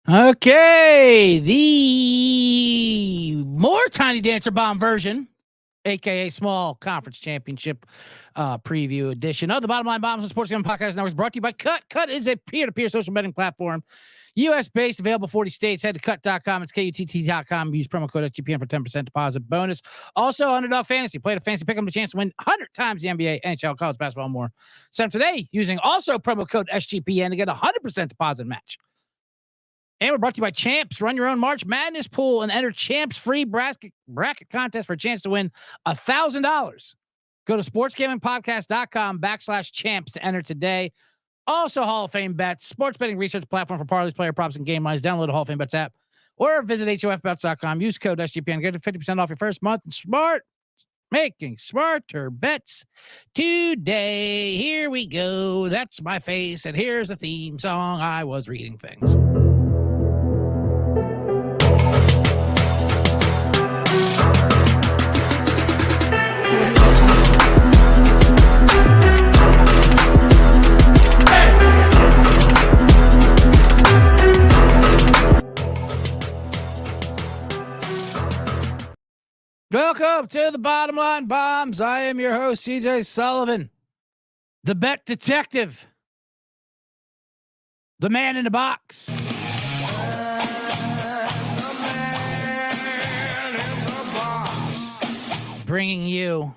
Okay, the more Tiny Dancer Bomb version, aka Small Conference Championship preview edition of the Bottom Line Bombs and Sports Gambling Podcast Network is brought to you by Cut. Cut is a peer-to-peer social betting platform, U.S.-based, available 40 states. Head to cut.com. It's KUTT.com. Use promo code SGPN for 10% deposit bonus. Also, Underdog Fantasy. Play the fantasy pick 'em the chance to win 100 times the NBA, NHL, college basketball, and more. Sign up today using also promo code SGPN to get a 100% deposit match. And we're brought to you by Champs. Run your own March Madness pool and enter Champs free bracket contest for a chance to win $1,000. Go to sportsgamingpodcast.com/champs to enter today. Also, Hall of Fame Bets, sports betting research platform for parlays, player props, and game lines. Download the Hall of Fame Bets app or visit HOFBets.com. Use code SGPN. Get 50% off your first month. And making smarter bets today. Here we go. That's my face. And here's the theme song. I was reading things. Welcome to the Bottom Line Bombs. I am your host, CJ Sullivan, the bet detective, the man in the box. Bringing you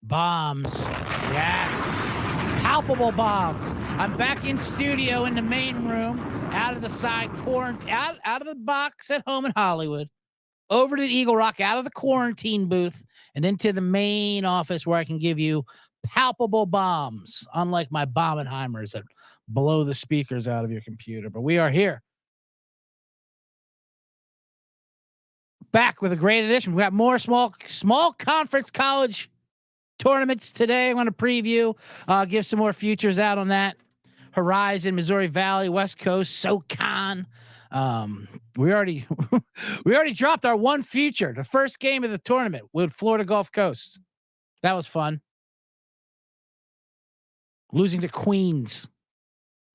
bombs. Yes. Palpable bombs. I'm back in studio in the main room, out of the side quarantine, out of the box at home in Hollywood. Over to Eagle Rock, out of the quarantine booth, and into the main office where I can give you palpable bombs, unlike my Bombenheimers that blow the speakers out of your computer. But we are here. Back with a great edition. We got more small conference college tournaments today. I'm going to preview, give some more futures out on that. Horizon, Missouri Valley, West Coast, SoCon. We already dropped our one future, the first game of the tournament with Florida Gulf Coast. That was fun. Losing to Queens,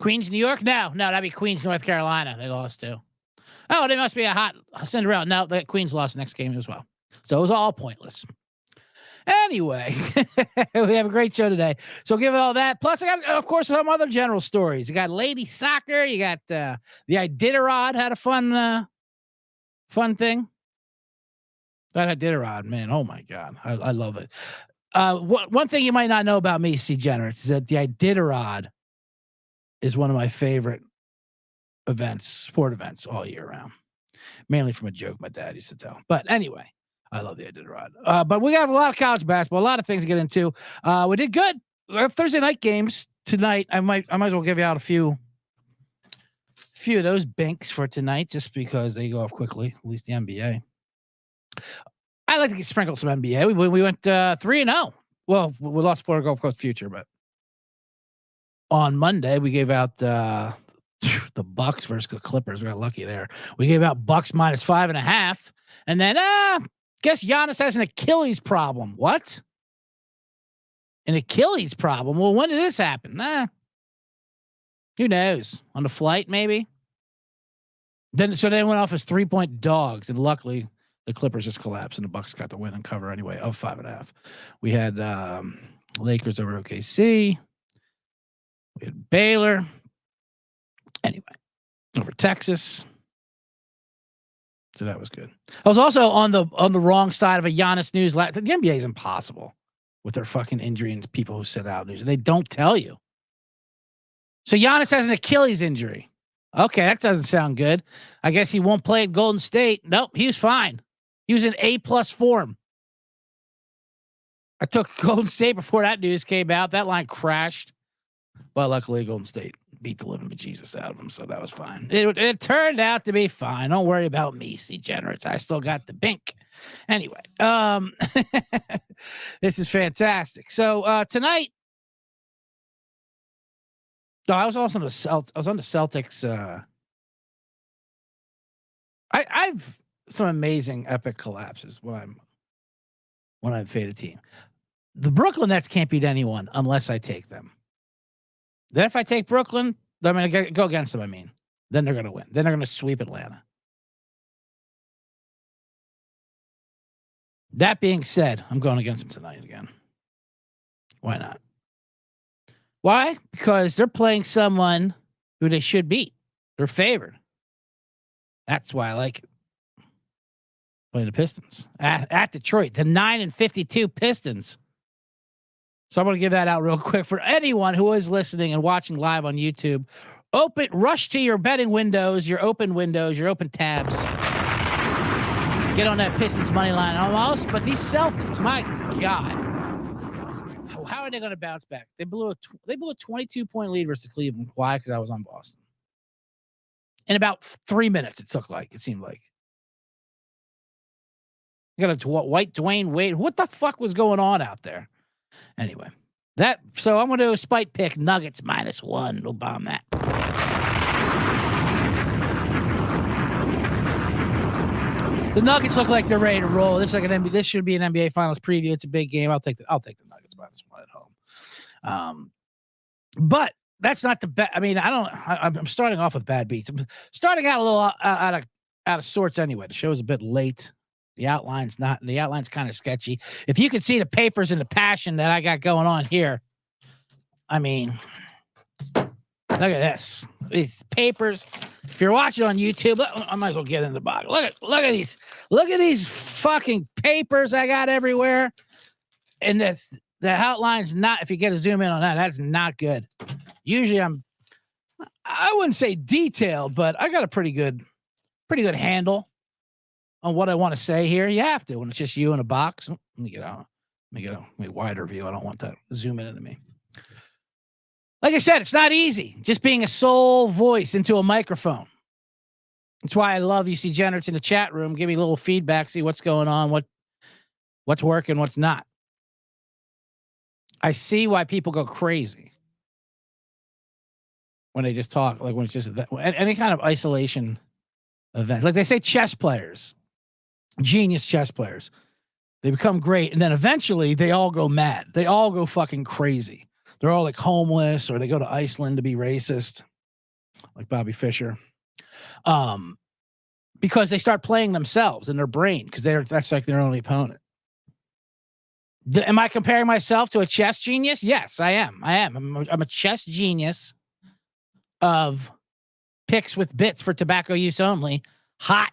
New York. No, that'd be Queens, North Carolina. They lost to. Oh, they must be a hot Cinderella. No, that Queens lost the next game as well. So it was all pointless. Anyway, we have a great show today. So give it all that. Plus, I got, of course, some other general stories. You got lady soccer. You got the Iditarod had a fun thing. That Iditarod, man. Oh my God, I love it. One thing you might not know about me, C. Generous, is that the Iditarod is one of my favorite sport events all year round. Mainly from a joke my dad used to tell. But anyway. I love the Iditarod. But we have a lot of college basketball, a lot of things to get into. We did good. Thursday night games tonight. I might as well give you out a few of those binks for tonight, just because they go off quickly. At least the NBA. I like to sprinkle some NBA. We went 3-0. Well, we lost Florida Gulf Coast future, but on Monday we gave out the Bucks versus the Clippers. We got lucky there. We gave out Bucks -5.5, and then guess Giannis has an Achilles problem. What? An Achilles problem? Well, when did this happen? Who knows? On the flight, maybe? Then went off as 3-point dogs, and luckily the Clippers just collapsed, and the Bucks got the win and cover anyway of 5.5. We had Lakers over OKC. We had Baylor. Anyway, over Texas. So that was good. I was also on the wrong side of a Giannis news. The NBA is impossible with their fucking injury and people who sit out news. They don't tell you. So Giannis has an Achilles injury. Okay, that doesn't sound good. I guess he won't play at Golden State. Nope, he was fine. He was in A+ form. I took Golden State before that news came out. That line crashed. But luckily Golden State beat the living bejesus out of him, so that was fine. It turned out to be fine. Don't worry about me, C. Generous. I still got the bink. Anyway, this is fantastic. So tonight, I was also on the Celtics. I've some amazing epic collapses when I'm fade a team. The Brooklyn Nets can't beat anyone unless I take them. Then if I take Brooklyn, I'm going to go against them. I mean, then they're going to win. Then they're going to sweep Atlanta. That being said, I'm going against them tonight again. Why not? Why? Because they're playing someone who they should beat. They're favored. That's why I like it. Playing the Pistons at Detroit, the 9-52 Pistons. So I'm going to give that out real quick for anyone who is listening and watching live on YouTube. Rush to your betting windows, your open tabs. Get on that Pistons money line almost, but these Celtics, my God, how are they going to bounce back? They blew a 22-point lead versus Cleveland. Why? Because I was on Boston. In about 3 minutes, it seemed like. You got a white Dwayne Wade. What the fuck was going on out there? Anyway, so I'm going to do a spite pick. Nuggets -1. We'll bomb that. The Nuggets look like they're ready to roll. This should be an NBA Finals preview. It's a big game. I'll take the Nuggets -1 at home. But that's not the best. I mean, I'm starting off with bad beats. I'm starting out a little out of sorts anyway. The show's a bit late. The outline's kind of sketchy. If you could see the papers and the passion that I got going on here, I mean, look at this. These papers. If you're watching on YouTube, I might as well get in the box. Look at these fucking papers I got everywhere. And the outline's not, if you get a zoom in on that, that's not good. Usually I wouldn't say detailed, but I got a pretty good handle on what I want to say here. You have to when it's just you in a box. Let me get a wider view. I don't want that zoom in into me. Like I said, it's not easy just being a sole voice into a microphone. That's why I love you see generates in the chat room. Give me a little feedback, see what's going on, what's working, what's not. I see why people go crazy when they just talk, like when it's just any kind of isolation event. Like they say chess players, genius chess players, they become great. And then eventually they all go mad. They all go fucking crazy. They're all like homeless, or they go to Iceland to be racist, like Bobby Fischer. Because they start playing themselves in their brain, because that's like their only opponent. Am I comparing myself to a chess genius? Yes, I am. I'm a chess genius of picks with bits for tobacco use only. Hot,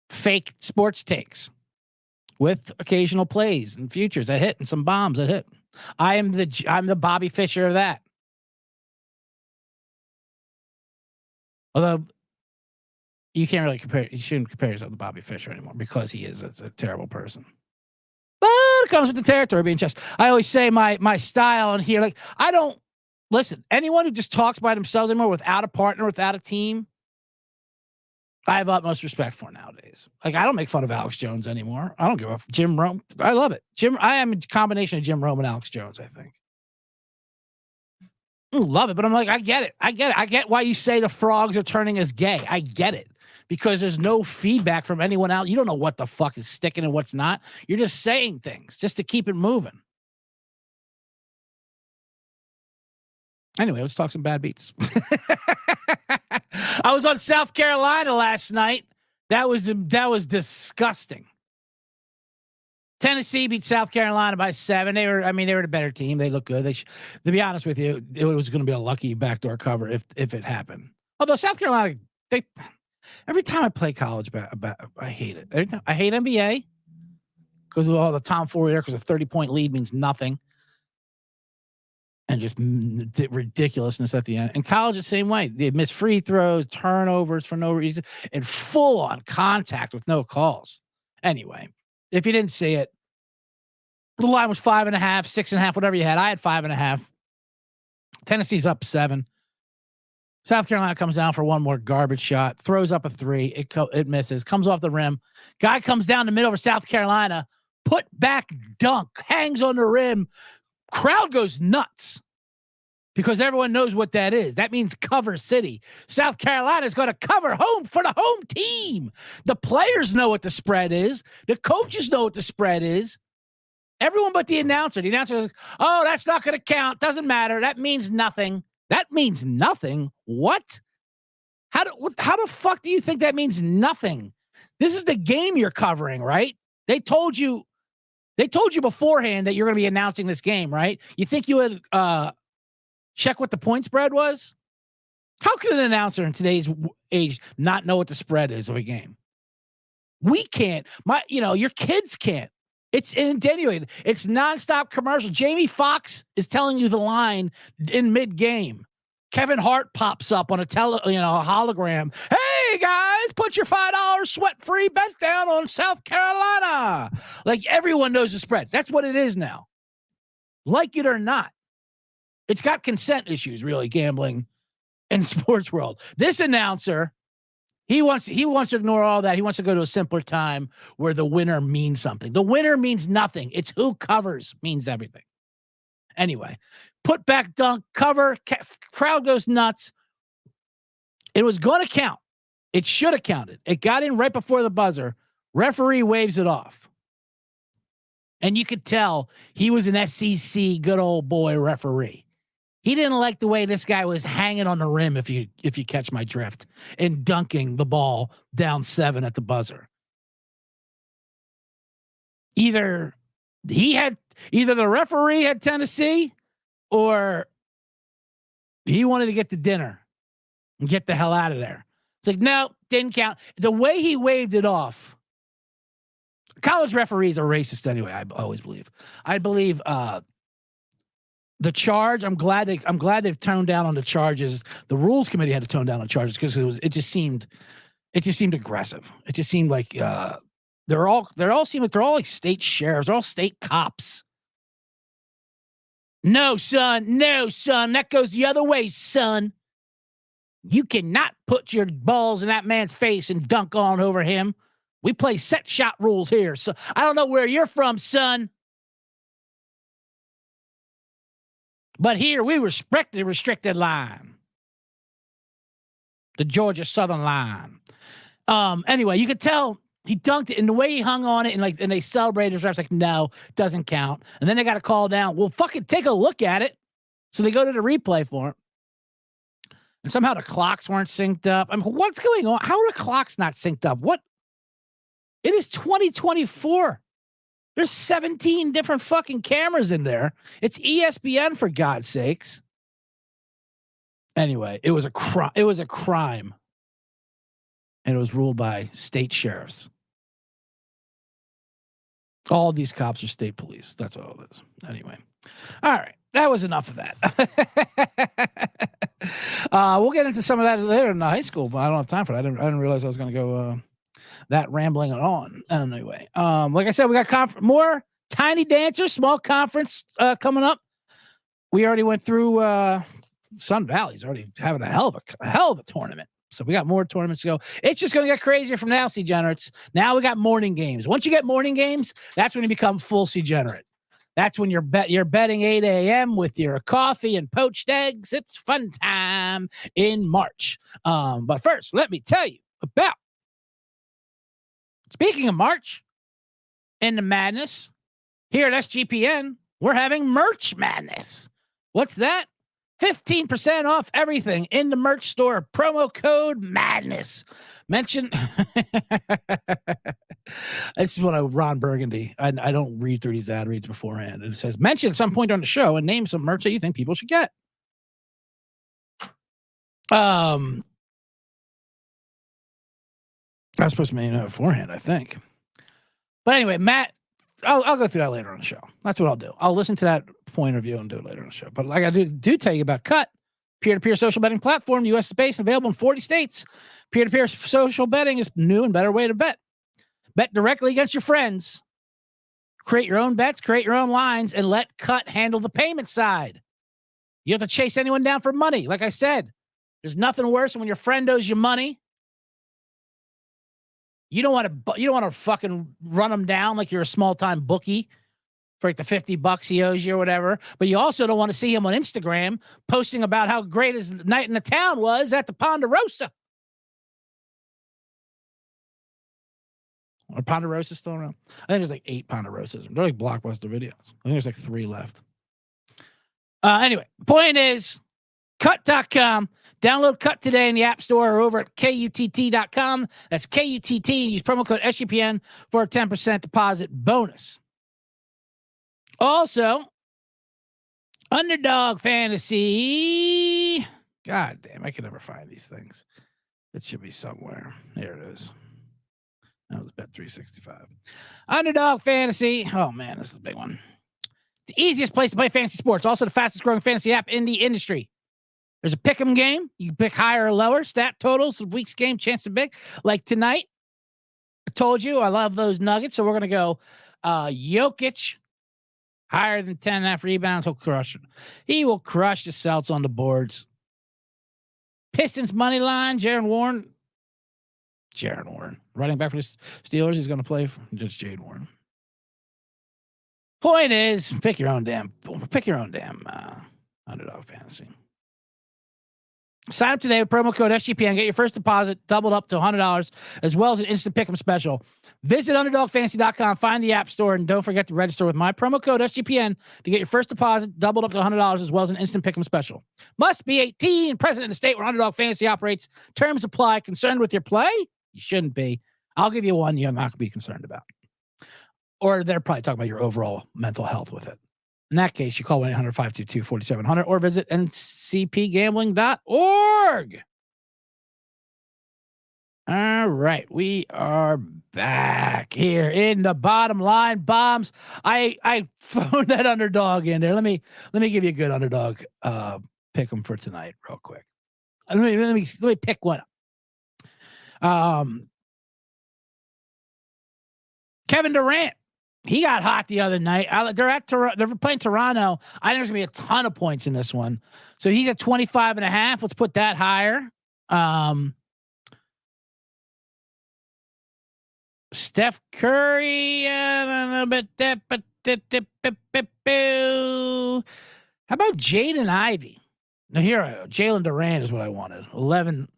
fake sports takes with occasional plays and futures that hit and some bombs that hit. I'm the Bobby Fischer of that. Although you can't really compare, you shouldn't compare yourself to Bobby Fischer anymore because he is a terrible person. But it comes with the territory being chess. I always say my style in here, like I don't listen. Anyone who just talks by themselves anymore without a partner, without a team, I have utmost respect for nowadays. Like I don't make fun of Alex Jones anymore. I don't give a Jim Rome. I love it. I am a combination of Jim Rome and Alex Jones, I think. I love it, but I'm like, I get it. I get why you say the frogs are turning us gay. I get it. Because there's no feedback from anyone else. You don't know what the fuck is sticking and what's not. You're just saying things just to keep it moving. Anyway, let's talk some bad beats. I was on South Carolina last night. That was disgusting. Tennessee beat South Carolina by 7. They were the better team. They look good. To be honest with you, it was going to be a lucky backdoor cover if it happened. Although South Carolina, every time I play college, I hate it. Every time I hate NBA because of all the tomfoolery there. Because a 30-point lead means nothing. And just ridiculousness at the end. And college the same way. They miss free throws, turnovers for no reason, and full on contact with no calls. Anyway, if you didn't see it, the line was 5.5, 6.5, whatever you had. I had 5.5. Tennessee's up 7. South Carolina comes down for one more garbage shot, throws up a 3. It misses, comes off the rim. Guy comes down the middle for South Carolina, put back dunk, hangs on the rim. Crowd goes nuts because everyone knows what that is. That means cover city. South Carolina is going to cover home for the home team. The players know what the spread is. The coaches know what the spread is. Everyone but the announcer. The announcer goes, oh, that's not going to count. Doesn't matter. That means nothing. That means nothing. What? How the fuck do you think that means nothing? This is the game you're covering, right? They told you beforehand that you're going to be announcing this game, right? You think you would check what the point spread was? How can an announcer in today's age not know what the spread is of a game? We can't. Your kids can't. It's inattenuated. It's nonstop commercial. Jamie Foxx is telling you the line in mid-game. Kevin Hart pops up on a hologram. Hey guys, put your $5 sweat-free bet down on South Carolina. Like everyone knows the spread. That's what it is now. Like it or not, it's got consent issues. Really, gambling in sports world. This announcer, he wants to ignore all that. He wants to go to a simpler time where the winner means something. The winner means nothing. It's who covers means everything. Anyway, put back dunk, cover, crowd goes nuts. It was going to count. It should have counted. It got in right before the buzzer. Referee waves it off. And you could tell he was an SEC good old boy referee. He didn't like the way this guy was hanging on the rim, if you catch my drift, and dunking the ball down 7 at the buzzer. Either the referee had Tennessee, or he wanted to get to dinner and get the hell out of there. It's like, no, didn't count. The way he waved it off. College referees are racist anyway. I always believe. I believe the charge. I'm glad they've toned down on the charges. The rules committee had to tone down on charges because it just seemed aggressive. It just seemed like they all seem like they're all like state sheriffs. They're all state cops. No, son. That goes the other way, son. You cannot put your balls in that man's face and dunk on over him. We play set shot rules here. So I don't know where you're from, son. But here we respect the restricted line. The Georgia Southern line. Anyway, you could tell he dunked it, and the way he hung on it, and they celebrated. His refs like, no, doesn't count. And then they got a call down. Well, fucking take a look at it. So they go to the replay for it. And somehow the clocks weren't synced up. I mean, what's going on? How are the clocks not synced up? What? It is 2024. There's 17 different fucking cameras in there. It's ESPN, for God's sakes. Anyway, it was a crime. It was a crime. And it was ruled by state sheriffs. All these cops are state police. That's all it is. Anyway. All right. That was enough of that. We'll get into some of that later in the high school, but I don't have time for that. I didn't realize I was going to go that rambling on. Anyway, like I said, we got more Tiny Dancers, small conference coming up. We already went through Sun Valley's already having a hell of a tournament. So we got more tournaments to go. It's just going to get crazier from now, C-Generates. Now we got morning games. Once you get morning games, that's when you become full C-Generate. That's when you're betting 8 a.m. with your coffee and poached eggs. It's fun time in March. But first, let me tell you about, speaking of March and the madness, here at SGPN, we're having Merch Madness. What's that? 15% off everything in the merch store. Promo code MADNESS. Mention. This is what Ron Burgundy. I don't read through these ad reads beforehand. And it says, mention at some point on the show and name some merch that you think people should get. I was supposed to mention it beforehand, I think. But anyway, Matt, I'll go through that later on the show. That's what I'll do. I'll listen to that point of view and do it later on the show. But like I do tell you about Cut, peer-to-peer social betting platform, U.S. based, available in 40 states. Peer-to-peer social betting is a new and better way to bet. Bet directly against your friends. Create your own bets, create your own lines, and let Cut handle the payment side. You have to chase anyone down for money. Like I said, there's nothing worse than when your friend owes you money. You don't want to fucking run them down like you're a small-time bookie for like the $50 he owes you or whatever. But you also don't want to see him on Instagram posting about how great his night in the town was at the Ponderosa. Are Ponderosa still around? I think there's like 8 Ponderosas. They're like Blockbuster videos. I think there's like 3 left. Anyway, point is, Cut.com. Download Cut today in the App Store or over at KUTT.com. That's KUTT. Use promo code SGPN for a 10% deposit bonus. Also, Underdog Fantasy. God damn, I can never find these things. It should be somewhere. There it is. That was bet 365. Underdog Fantasy. Oh, man, this is a big one. The easiest place to play fantasy sports. Also the fastest growing fantasy app in the industry. There's a pick'em game. You can pick higher or lower. Stat totals of week's game, chance to pick. Like tonight, I told you I love those Nuggets. So we're going to go Jokic. Higher than 10.5 rebounds. He'll crush it. He will crush the Celtics on the boards. Pistons money line. Jaron Warren. Running back for the Steelers. He's going to play for just Jade Warren. Point is, pick your own damn Underdog Fantasy. Sign up today with promo code SGPN. Get your first deposit doubled up to $100, as well as an instant pick'em special. Visit UnderdogFantasy.com, find the App Store, and don't forget to register with my promo code SGPN to get your first deposit doubled up to $100, as well as an instant pick'em special. Must be 18, present in the state where Underdog Fantasy operates. Terms apply. Concerned with your play? You shouldn't be. I'll give you one you're not going to be concerned about. Or they're probably talking about your overall mental health with it. In that case, you call 1-800-522-4700 or visit ncpgambling.org. All right, we are back here in the bottom line bombs. I phoned that underdog in there. Let me give you a good underdog pick 'em for tonight, real quick. Let me pick one up. Kevin Durant. He got hot the other night. They're playing Toronto. I think there's gonna be a ton of points in this one. So he's at 25.5. Let's put that higher. Steph Curry. How about Jaden Ivey? Now here, Jalen Durant is what I wanted. 11.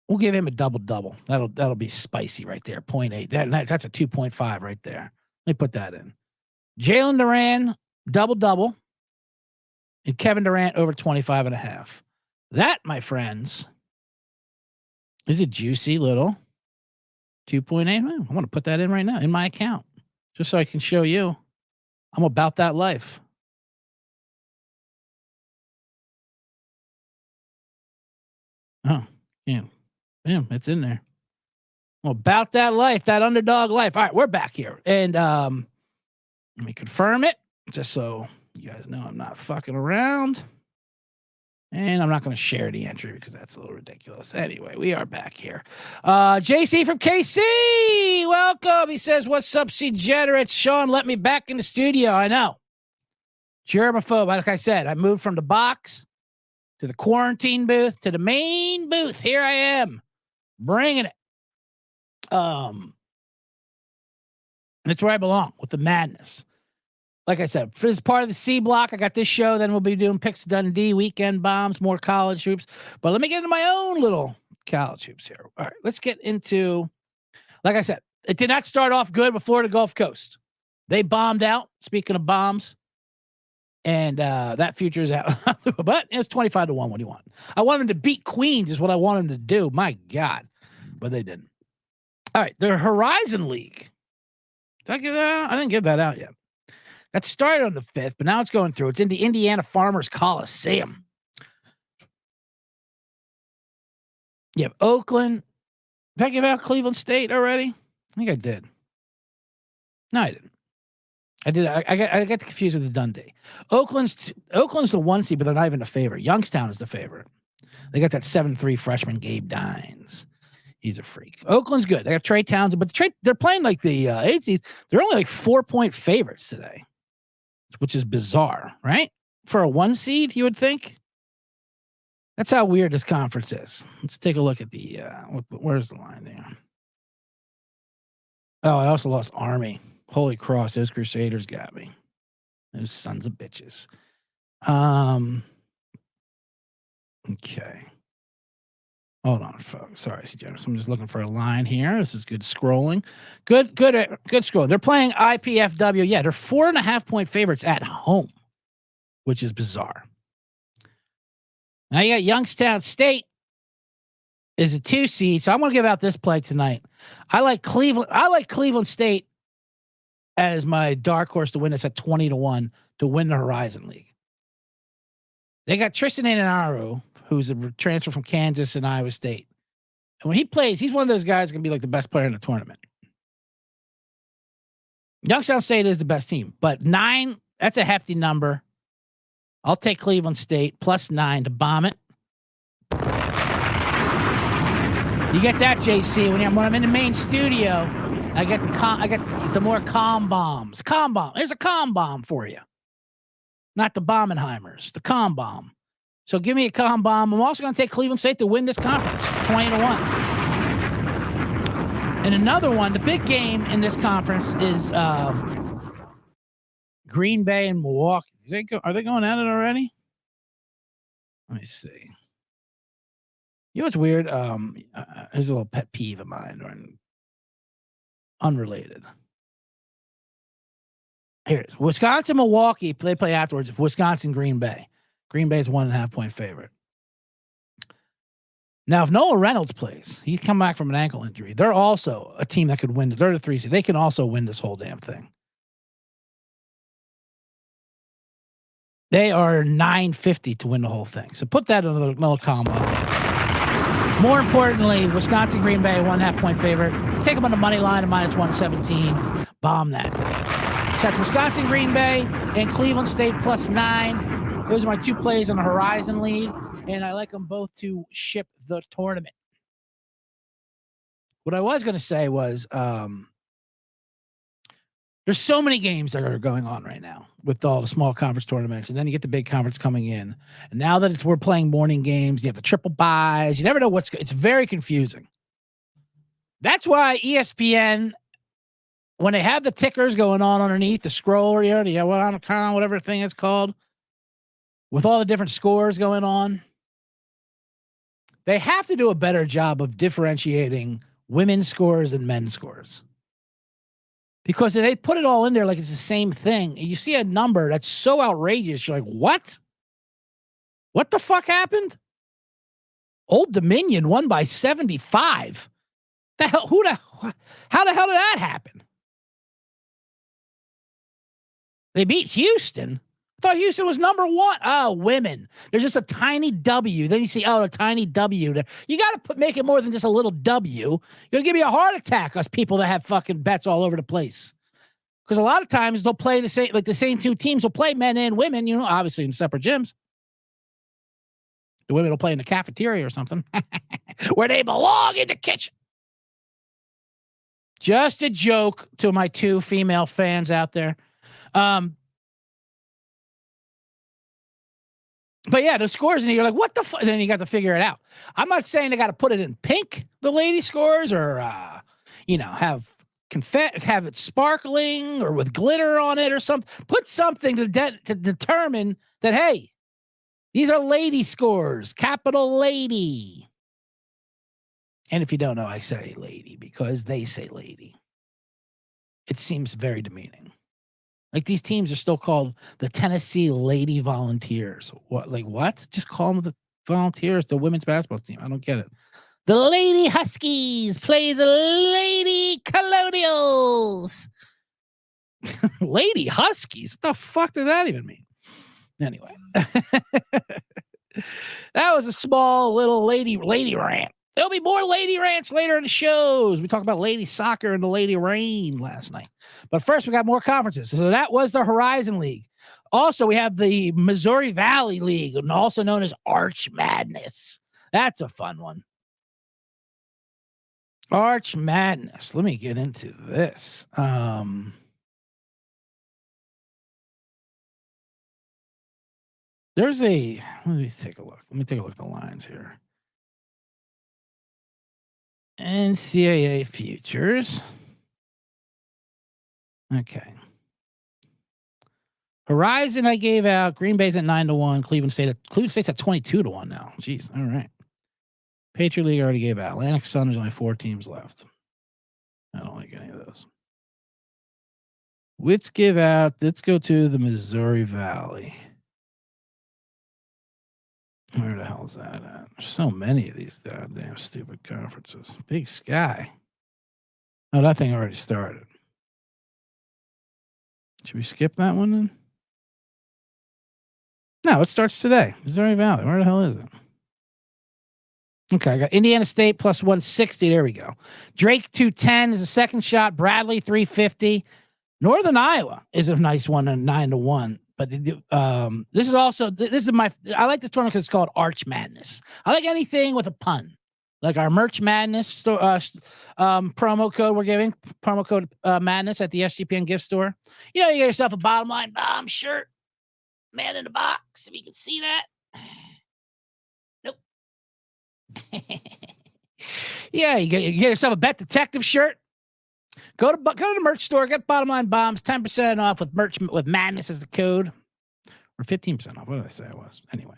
We'll give him a double. That'll be spicy right there. 0.8. That's a 2.5 right there. Let me put that in. Jalen Durant, double. And Kevin Durant over 25.5. That, my friends, is a juicy little 2.8. I'm going to put that in right now in my account, just so I can show you I'm about that life. Oh, yeah. Yeah, it's in there. Well, about that life, that underdog life. All right, we're back here. And let me confirm it, just so you guys know I'm not fucking around. And I'm not going to share the entry because that's a little ridiculous. Anyway, we are back here. JC from KC, welcome. He says, what's up, C-Generates? Sean, let me back in the studio. I know. Germaphobe, like I said, I moved from the box to the quarantine booth to the main booth. Here I am. Bringing it. That's where I belong, with the madness. Like I said, for this part of the C block, I got this show. Then we'll be doing Picks Dundee, weekend bombs, more college hoops. But let me get into my own little college hoops here. All right, let's get into, like I said, it did not start off good with Florida Gulf Coast. They bombed out, speaking of bombs. And that future is out. But it was 25-1. What do you want? I want them to beat Queens is what I want them to do. My God. But they didn't. All right. The Horizon League. Did I give that out? I didn't give that out yet. That started on the 5th, but now it's going through. It's in the Indiana Farmers Coliseum. You have Oakland. Did I give out Cleveland State already? I think I did. No, I didn't. I did. I got confused with the Dundee. Oakland's the 1 seed, but they're not even a favorite. Youngstown is the favorite. They got that 7-3 freshman Gabe Dines. He's a freak. Oakland's good. They got Trey Townsend, but they're playing like the 8 seed. They're only like 4-point favorites today, which is bizarre, right? For a 1 seed, you would think. That's how weird this conference is. Let's take a look at the where's the line there? Oh, I also lost Army. Holy cross, those Crusaders got me. Those sons of bitches. Okay. Hold on, folks. Sorry, C-Generous. I'm just looking for a line here. This is good scrolling. Good scrolling. They're playing IPFW. Yeah, they're 4.5-point favorites at home, which is bizarre. Now you got Youngstown State is a 2 seed, so I'm going to give out this play tonight. I like Cleveland State as my dark horse to win this at 20-1 to win the Horizon League. They got Tristan Ananaru, who's a transfer from Kansas and Iowa State. And when he plays, he's one of those guys going to be like the best player in the tournament. Youngstown State is the best team, but 9, that's a hefty number. I'll take Cleveland State plus 9 to bomb it. You get that, JC, when I'm in the main studio. I get the more calm bombs. Calm bomb. There's a calm bomb for you. Not the Bombenheimers, the calm bomb. So give me a calm bomb. I'm also going to take Cleveland State to win this conference, 20-1. And another one, the big game in this conference is Green Bay and Milwaukee. Are they going at it already? Let me see. You know what's weird? There's a little pet peeve of mine, or unrelated. Here it is. Wisconsin, Milwaukee. They play afterwards. Wisconsin, Green Bay. Green Bay is 1.5 point favorite. Now, if Noah Reynolds plays, he's come back from an ankle injury. They're also a team that could win. They're the 3 seed. They can also win this whole damn thing. They are 950 to win the whole thing. So put that in a little combo. More importantly, Wisconsin, Green Bay, 1.5 point favorite. Take them on the money line at -117. Bomb that. So that's Wisconsin, Green Bay, and Cleveland State plus 9. Those are my 2 plays on the Horizon League, and I like them both to ship the tournament. What I was going to say was there's so many games that are going on right now with all the small conference tournaments, and then you get the big conference coming in. And now that we're playing morning games, you have the triple buys. You never know it's very confusing. That's why ESPN, when they have the tickers going on underneath the scroller, whatever thing it's called, with all the different scores going on, they have to do a better job of differentiating women's scores and men's scores. Because they put it all in there like it's the same thing. And you see a number that's so outrageous. You're like, what? What the fuck happened? Old Dominion won by 75. How the hell did that happen? They beat Houston. I thought Houston was number 1. Oh, women. There's just a tiny W. Then you see, a tiny W there. You got to make it more than just a little W. You're going to give me a heart attack, us people that have fucking bets all over the place. Because a lot of times they'll play the same 2 teams will play men and women, obviously in separate gyms. The women will play in the cafeteria or something where they belong, in the kitchen. Just a joke to my 2 female fans out there. But yeah, the scores, and you're like, what the fuck? Then you got to figure it out. I'm not saying they got to put it in pink, the lady scores, or, have it sparkling or with glitter on it or something. Put something to determine that, hey, these are lady scores, capital lady. And if you don't know, I say lady because they say lady. It seems very demeaning. Like these teams are still called the Tennessee Lady Volunteers. What? Like what? Just call them the Volunteers, the women's basketball team. I don't get it. The Lady Huskies play the Lady Colonials. Lady Huskies? What the fuck does that even mean? Anyway. That was a small little lady rant. There'll be more lady rants later in the shows. We talked about lady soccer and the lady rain last night. But first, we got more conferences. So that was the Horizon League. Also, we have the Missouri Valley League, also known as Arch Madness. That's a fun one. Arch Madness. Let me get into this. Let me take a look. Let me take a look at the lines here. NCAA futures. Okay. Horizon I gave out. Green Bay's at 9-1. Cleveland State's at 22-1 now. Jeez. All right. Patriot League I already gave out. Atlantic Sun, there's only 4 teams left. I don't like any of those. Let's go to the Missouri Valley. Where the hell is that at? There's so many of these goddamn stupid conferences. Big Sky. Oh, that thing already started. Should we skip that one then? No, it starts today. Missouri Valley. Where the hell is it? Okay, I got Indiana State plus 160. There we go. Drake 210 is a second shot. Bradley 350. Northern Iowa is a nice one, a 9-1. But this is also I like this tournament because it's called Arch Madness. I like anything with a pun, like our Merch Madness promo code we're giving, promo code Madness at the SGPN gift store. You know, you get yourself a bottom line bomb shirt, man in the box. If you can see that, nope. Yeah, you get yourself a Bet Detective shirt. Go to the merch store, get Bottom Line Bombs, 10% off with merch with Madness as the code, or 15% off. What did I say it was? Anyway,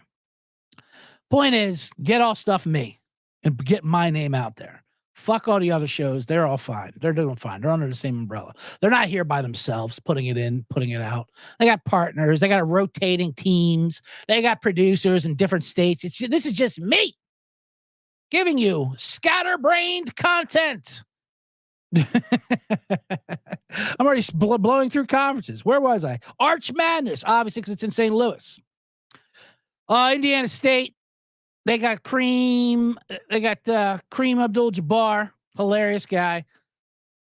point is, get all stuff me and get my name out there. Fuck all the other shows. They're all fine. They're doing fine. They're under the same umbrella. They're not here by themselves, putting it in, putting it out. They got partners. They got rotating teams. They got producers in different states. This is just me giving you scatterbrained content. I'm already blowing through conferences. Where was I? Arch Madness, obviously, because it's in St. Louis. Indiana State, they got Kareem. They got Kareem Abdul-Jabbar, hilarious guy,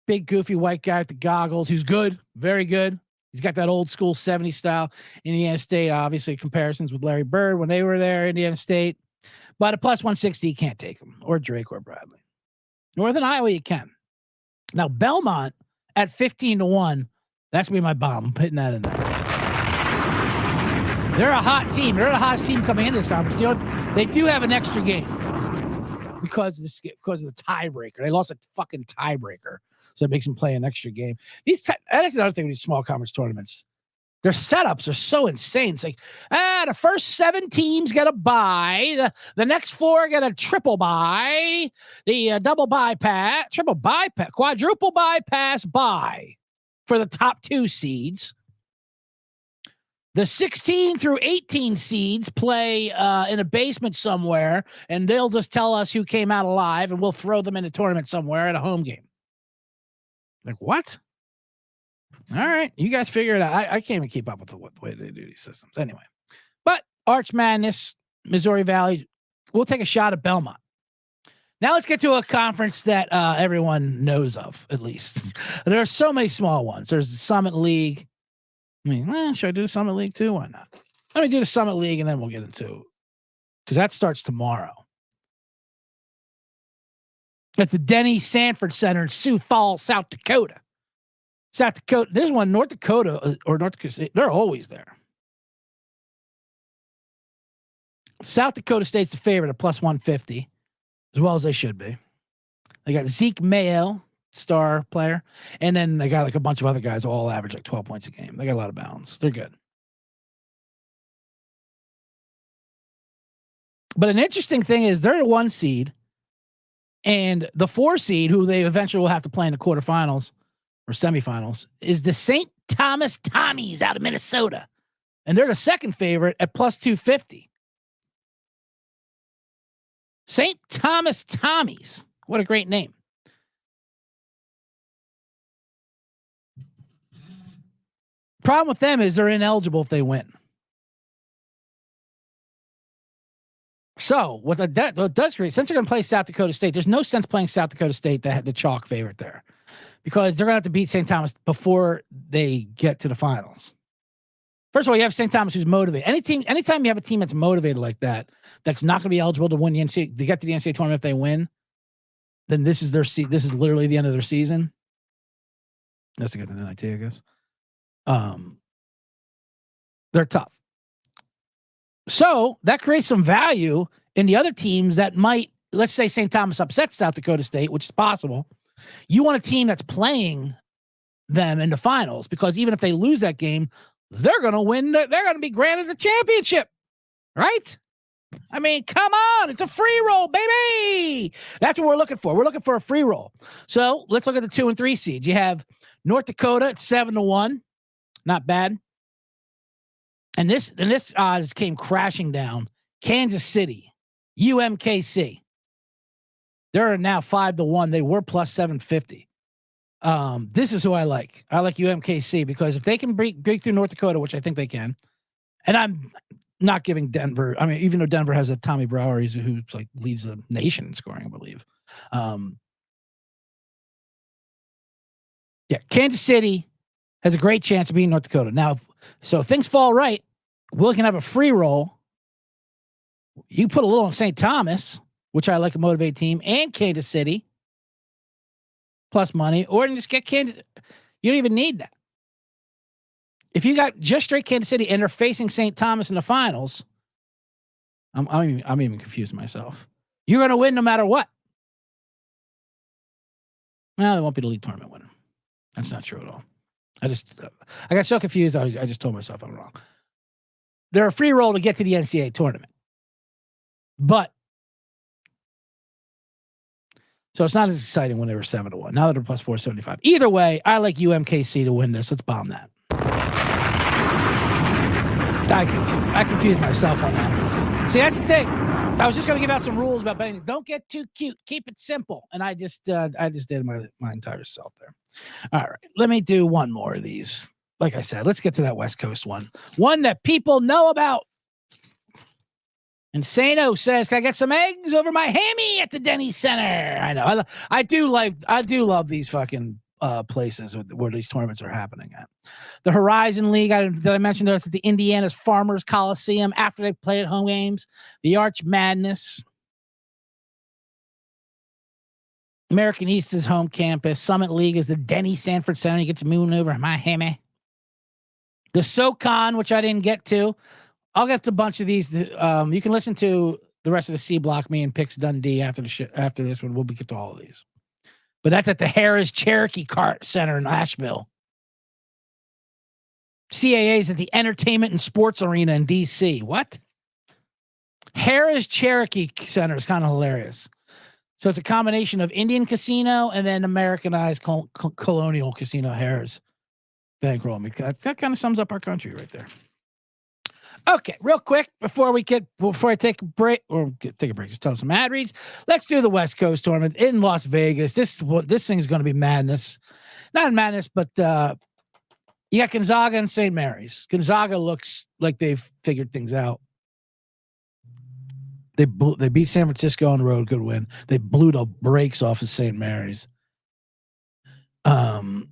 big goofy white guy with the goggles, who's good, very good. He's got that old school 70s style. Indiana State, obviously, comparisons with Larry Bird when they were there. Indiana State, but a plus 160, you can't take him, or Drake or Bradley. Northern Iowa, you can. Now, Belmont at 15-1, that's going to be my bomb. I'm putting that in there. They're a hot team. They're the hottest team coming into this conference. You know, they do have an extra game because of the tiebreaker. They lost a fucking tiebreaker, so it makes them play an extra game. That is another thing with these small conference tournaments. Their setups are so insane. It's like, the first 7 teams get a bye. The next 4 get a triple bye. The double bypass, triple bypass, quadruple bypass bye for the top 2 seeds. The 16 through 18 seeds play in a basement somewhere, and they'll just tell us who came out alive, and we'll throw them in a tournament somewhere at a home game. Like, what? All right, you guys figure it out. I can't even keep up with the way they do these systems. Anyway, but Arch Madness, Missouri Valley, we'll take a shot at Belmont. Now let's get to a conference that everyone knows of, at least. There are so many small ones. There's the Summit League. I mean, should I do the Summit League too? Why not? Let me do the Summit League, and then we'll get into, because that starts tomorrow at the Denny Sanford Center in Sioux Falls, South Dakota. South Dakota, there's one, North Dakota or North Dakota, they're always there. South Dakota State's the favorite at plus 150, as well as they should be. They got Zeke Mayo, star player, and then they got like a bunch of other guys all average like 12 points a game. They got a lot of balance. They're good. But an interesting thing is they're the 1 seed, and the 4 seed, who they eventually will have to play in the quarterfinals or semifinals, is the St. Thomas Tommies out of Minnesota. And they're the second favorite at plus 250. St. Thomas Tommies. What a great name. Problem with them is they're ineligible if they win. So what that does create, since they're going to play South Dakota State, there's no sense playing South Dakota State that had the chalk favorite there, because they're going to have to beat St. Thomas before they get to the finals. First of all, you have St. Thomas who's motivated. Anytime you have a team that's motivated like that, that's not going to be eligible to win the NCAA, to get to the NCAA tournament if they win, then this is this is literally the end of their season. That's to get to the NIT, I guess. They're tough. So that creates some value in the other teams that might, let's say St. Thomas upsets South Dakota State, which is possible. You want a team that's playing them in the finals, because even if they lose that game, they're going to win. They're going to be granted the championship, right? I mean, come on. It's a free roll, baby. That's what we're looking for. We're looking for a free roll. So let's look at the 2 and 3 seeds. You have North Dakota at 7-1. Not bad. And this odds came crashing down Kansas City, UMKC. They're now 5-1. They were plus 750. This is who I like. I like UMKC because if they can break through North Dakota, which I think they can, and I'm not giving Denver. I mean, even though Denver has a Tommy Brower, who like leads the nation in scoring, I believe. Yeah, Kansas City has a great chance of beating North Dakota. Now, so if things fall right, we can have a free roll. You put a little on St. Thomas, which I like a motivate team, and Kansas City plus money, or just get Kansas. You don't even need that. If you got just straight Kansas City and they're facing St. Thomas in the finals, I'm even confused myself. You're going to win no matter what. Well, it won't be the league tournament winner. That's not true at all. I got so confused. I just told myself I'm wrong. They're a free roll to get to the NCAA tournament, but so it's not as exciting when they were 7-1. Now that they're plus 475. Either way, I like UMKC to win this. Let's bomb that. I confused myself on that. See, that's the thing. I was just going to give out some rules about betting. Don't get too cute. Keep it simple. And I just did my entire self there. All right. Let me do one more of these. Like I said, let's get to that West Coast one. One that people know about. And Sano says, "Can I get some eggs over my hammy at the Denny Center?" I know. I do love these fucking places where these tournaments are happening at. The Horizon League that I mentioned, it's at the Indiana's Farmers Coliseum after they play at home games. The Arch Madness. American East is home campus. Summit League is the Denny Sanford Center. You get to moon over my hammy. The SoCon, which I didn't get to. I'll get to a bunch of these. You can listen to the rest of the C Block, me and Picks Dundee after this one. We'll get to all of these. But that's at the Harris Cherokee Cart Center in Asheville. CAA is at the Entertainment and Sports Arena in D.C. What? Harris Cherokee Center is kind of hilarious. So it's a combination of Indian casino and then Americanized colonial casino. Harris bankroll. That kind of sums up our country right there. Okay, real quick before I take a break, just tell some ad reads. Let's do the West Coast tournament in Las Vegas. This thing is going to be madness. Not madness, but you got Gonzaga and St. Mary's. Gonzaga looks like they've figured things out. They beat San Francisco on the road, good win. They blew the brakes off of St. Mary's. And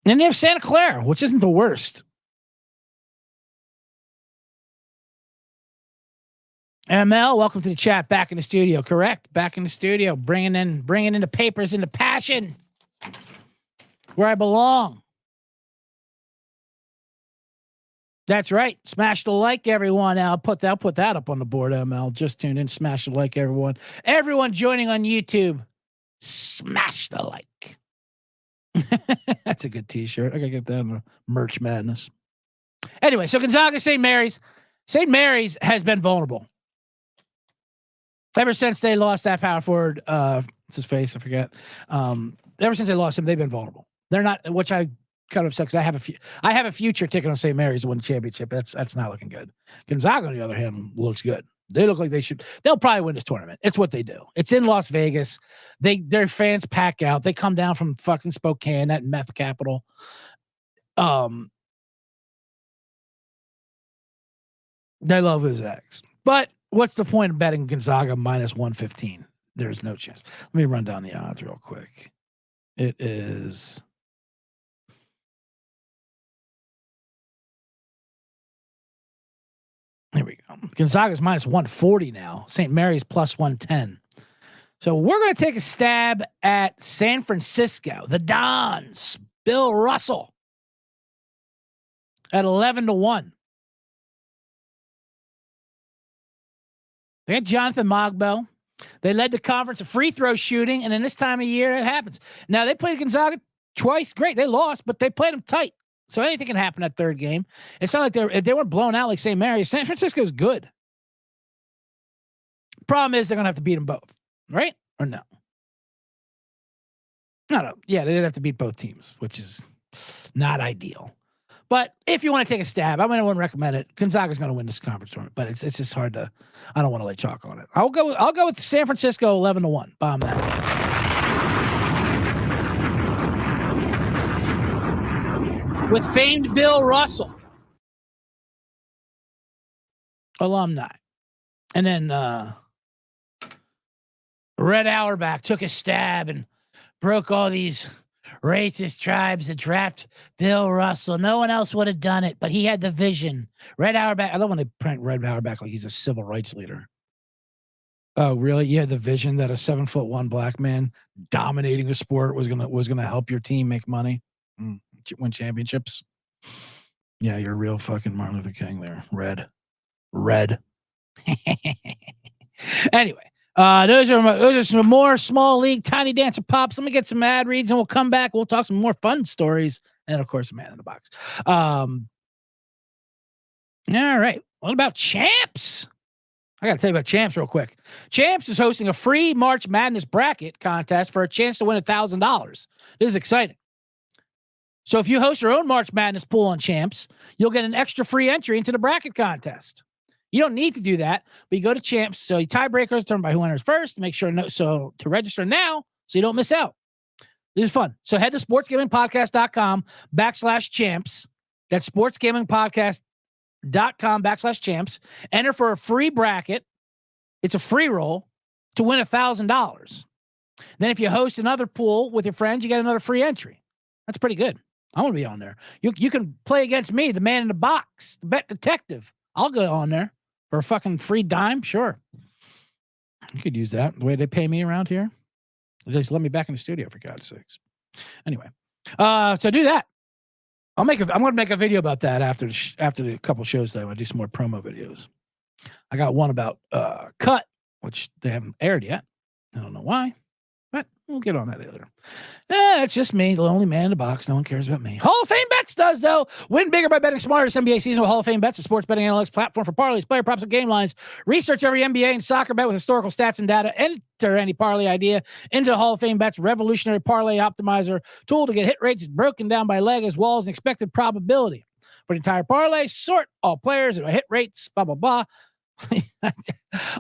they have Santa Clara, which isn't the worst. ML, welcome to the chat. Back in the studio, correct? Back in the studio, bringing in the papers into passion, where I belong. That's right. Smash the like, everyone. I'll put that up on the board. ML, just tuned in. Smash the like, everyone. Everyone joining on YouTube, smash the like. That's a good T-shirt. I gotta get that in the merch madness. Anyway, so Gonzaga, St. Mary's. St. Mary's has been vulnerable. Ever since they lost that power forward, what's his face? I forget. Ever since they lost him, they've been vulnerable. They're not, which I kind of upset because I have a future ticket on St. Mary's to win the championship. That's not looking good. Gonzaga, on the other hand, looks good. They look like they should. They'll probably win this tournament. It's what they do. It's in Las Vegas. Their fans pack out. They come down from fucking Spokane, that meth capital. They love his ex. But what's the point of betting Gonzaga minus 115? There's no chance. Let me run down the odds real quick. It is. Here we go. Gonzaga's minus 140 now. St. Mary's plus 110. So we're going to take a stab at San Francisco, the Dons, Bill Russell at 11-1. They had Jonathan Mogbo. They led the conference in free throw shooting, and in this time of year, it happens. Now, they played Gonzaga twice. Great. They lost, but they played them tight. So anything can happen that third game. It's not like they weren't blown out like St. Mary's. San Francisco's good. Problem is they're going to have to beat them both, right? Or no? No. Yeah, they did have to beat both teams, which is not ideal. But if you want to take a stab, I wouldn't recommend it. Gonzaga's going to win this conference tournament, but it's just hard to. I don't want to lay chalk on it. I'll go with San Francisco 11-1. Bomb that. With famed Bill Russell, alumni, and then Red Auerbach took a stab and broke all these racist tribes that draft Bill Russell. No one else would have done it, but he had the vision. Red Auerbach. I don't want to print Red Auerbach like he's a civil rights leader. Oh, really? You had the vision that a 7'1" black man dominating a sport was gonna help your team make money, win championships. Yeah, you're a real fucking Martin Luther King there. Red. Anyway. Those are some more small league tiny dancer pops. Let me get some ad reads and we'll come back. We'll talk some more fun stories and of course, a man in the box. All right. What about Champs? I got to tell you about Champs real quick. Champs is hosting a free March Madness bracket contest for a chance to win $1,000. This is exciting. So if you host your own March Madness pool on Champs, you'll get an extra free entry into the bracket contest. You don't need to do that, but you go to Champs. So tiebreakers determined by who enters first. Make sure to register now so you don't miss out. This is fun. So head to sportsgamingpodcast.com/champs. That's sportsgamingpodcast.com/champs. Enter for a free bracket. It's a free roll to win $1,000. Then if you host another pool with your friends, you get another free entry. That's pretty good. I want to be on there. You can play against me, the man in the box, the bet detective. I'll go on there. For a fucking free dime, sure. You could use that. The way they pay me around here. They just let me back in the studio, for God's sakes. Anyway, so do that. I'm going to make a video about that after the couple shows. That I want to do some more promo videos. I got one about Cut, which they haven't aired yet. I don't know why, but we'll get on that later. It's just me, the lonely man in the box. No one cares about me. Hall of Fame Bets does, though. Win bigger by betting smarter this NBA season with Hall of Fame Bets, a sports betting analytics platform for parlays, player props, and game lines. Research every NBA and soccer bet with historical stats and data. Enter any parlay idea into Hall of Fame Bets revolutionary parlay optimizer tool to get hit rates broken down by leg as well as an expected probability. For the entire parlay, sort all players and hit rates, blah, blah, blah.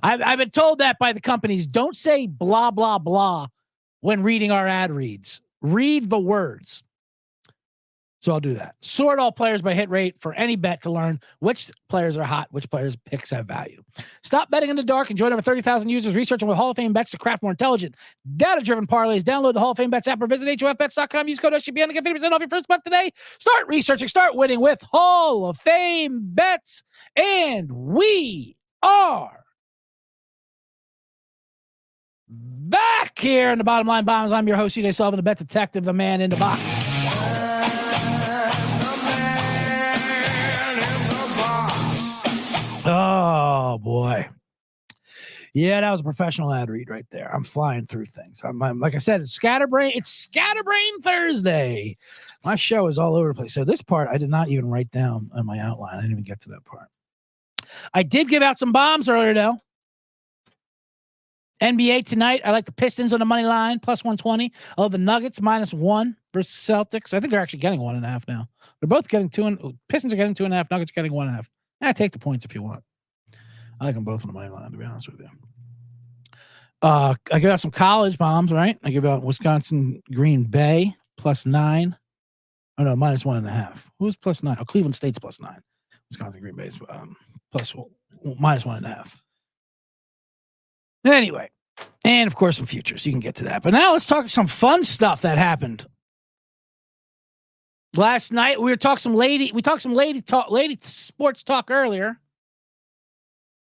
I've been told that by the companies. Don't say blah, blah, blah when reading our ad reads. Read the words. So I'll do that. Sort all players by hit rate for any bet to learn which players are hot, which players' picks have value. Stop betting in the dark and join over 30,000 users researching with Hall of Fame Bets to craft more intelligent, data-driven parlays. Download the Hall of Fame Bets app or visit HOFBets.com. Use code SGPN to get 50% off your first month today. Start researching, start winning with Hall of Fame Bets. And we are back here in the Bottom Line Bombs. I'm your host, CJ Sullivan, the bet detective, the man in the box. Oh boy. Yeah, that was a professional ad read right there. I'm flying through things. I'm like I said, it's scatterbrain. It's Scatterbrain Thursday. My show is all over the place. So this part I did not even write down on my outline. I didn't even get to that part. I did give out some bombs earlier though. NBA tonight. I like the Pistons on the money line, plus 120. Oh, the Nuggets -1 versus Celtics. I think they're actually getting 1.5 now. They're both getting 2. Pistons are getting 2.5. Nuggets getting 1.5. Take the points if you want. I like them both on the money line, to be honest with you. I give out some college bombs, right? I give out Wisconsin Green Bay +9. Oh no, -1.5. Who's +9? Oh, Cleveland State's +9. Wisconsin Green Bay's -1.5. Anyway, and of course some futures. You can get to that. But now let's talk some fun stuff that happened. Last night we talked some lady sports talk earlier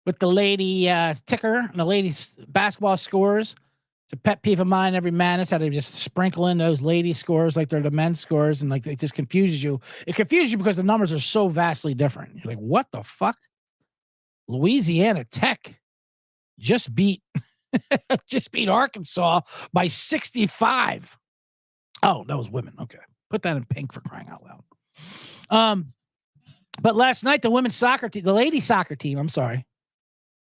with the lady ticker and the ladies basketball scores. It's a pet peeve of mine every madness how they just sprinkle in those lady scores like they're the men's scores, and like it just confuses you. It confuses you because the numbers are so vastly different. You're like, what the fuck? Louisiana Tech just beat Arkansas by 65. Oh, that was women. Okay. Put that in pink for crying out loud. But last night, the women's soccer team, the lady soccer team, I'm sorry.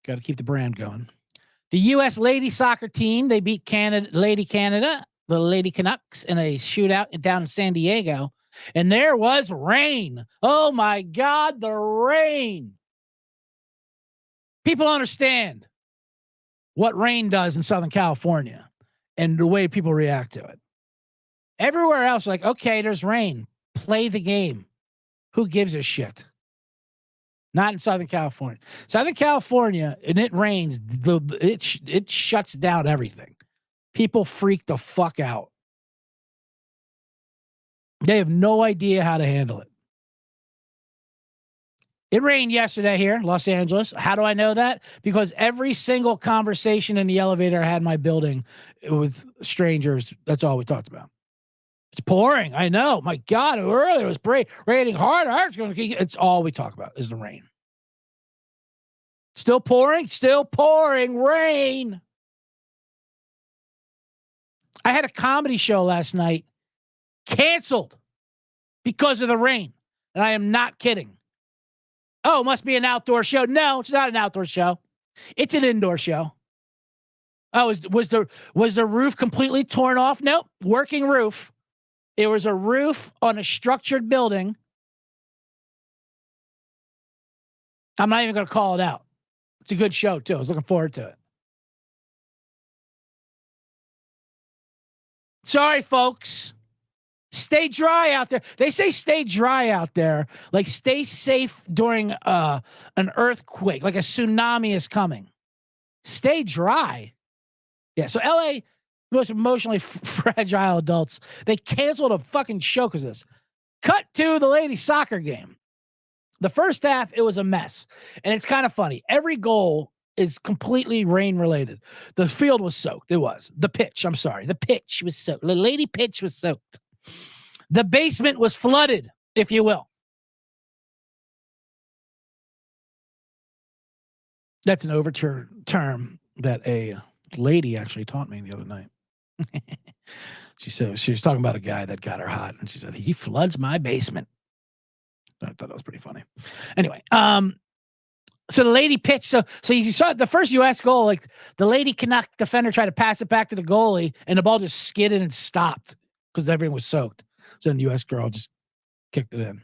Got to keep the brand going. The U.S. lady soccer team, they beat Lady Canada, the Lady Canucks in a shootout down in San Diego. And there was rain. Oh my God, the rain. People understand what rain does in Southern California and the way people react to it. Everywhere else, like, okay, there's rain. Play the game. Who gives a shit? Not in Southern California. Southern California, and it rains, it shuts down everything. People freak the fuck out. They have no idea how to handle it. It rained yesterday here, Los Angeles. How do I know that? Because every single conversation in the elevator I had in my building with strangers, that's all we talked about. It's pouring. I know. My God, earlier it was raining hard. It's all we talk about is the rain. Still pouring. Rain. I had a comedy show last night canceled because of the rain. And I am not kidding. Oh, it must be an outdoor show. No, it's not an outdoor show. It's an indoor show. Oh, was the roof completely torn off? Nope. Working roof. It was a roof on a structured building. I'm not even going to call it out. It's a good show, too. I was looking forward to it. Sorry, folks. Stay dry out there. They say stay dry out there. Like stay safe during an earthquake, like a tsunami is coming. Stay dry. Yeah, so LA, most emotionally fragile adults, they canceled a fucking show because of this. Cut to the ladies' soccer game. The first half, it was a mess. And it's kind of funny. Every goal is completely rain related. The field was soaked. It was. The pitch was soaked. The lady pitch was soaked. The basement was flooded, if you will. That's an overture term that a lady actually taught me the other night. She said she was talking about a guy that got her hot, and she said, he floods my basement. I thought that was pretty funny. Anyway, so the lady pitched. So you saw the first U.S. goal, like the lady Canuck defender tried to pass it back to the goalie, and the ball just skidded and stopped because everything was soaked. So the U.S. girl just kicked it in.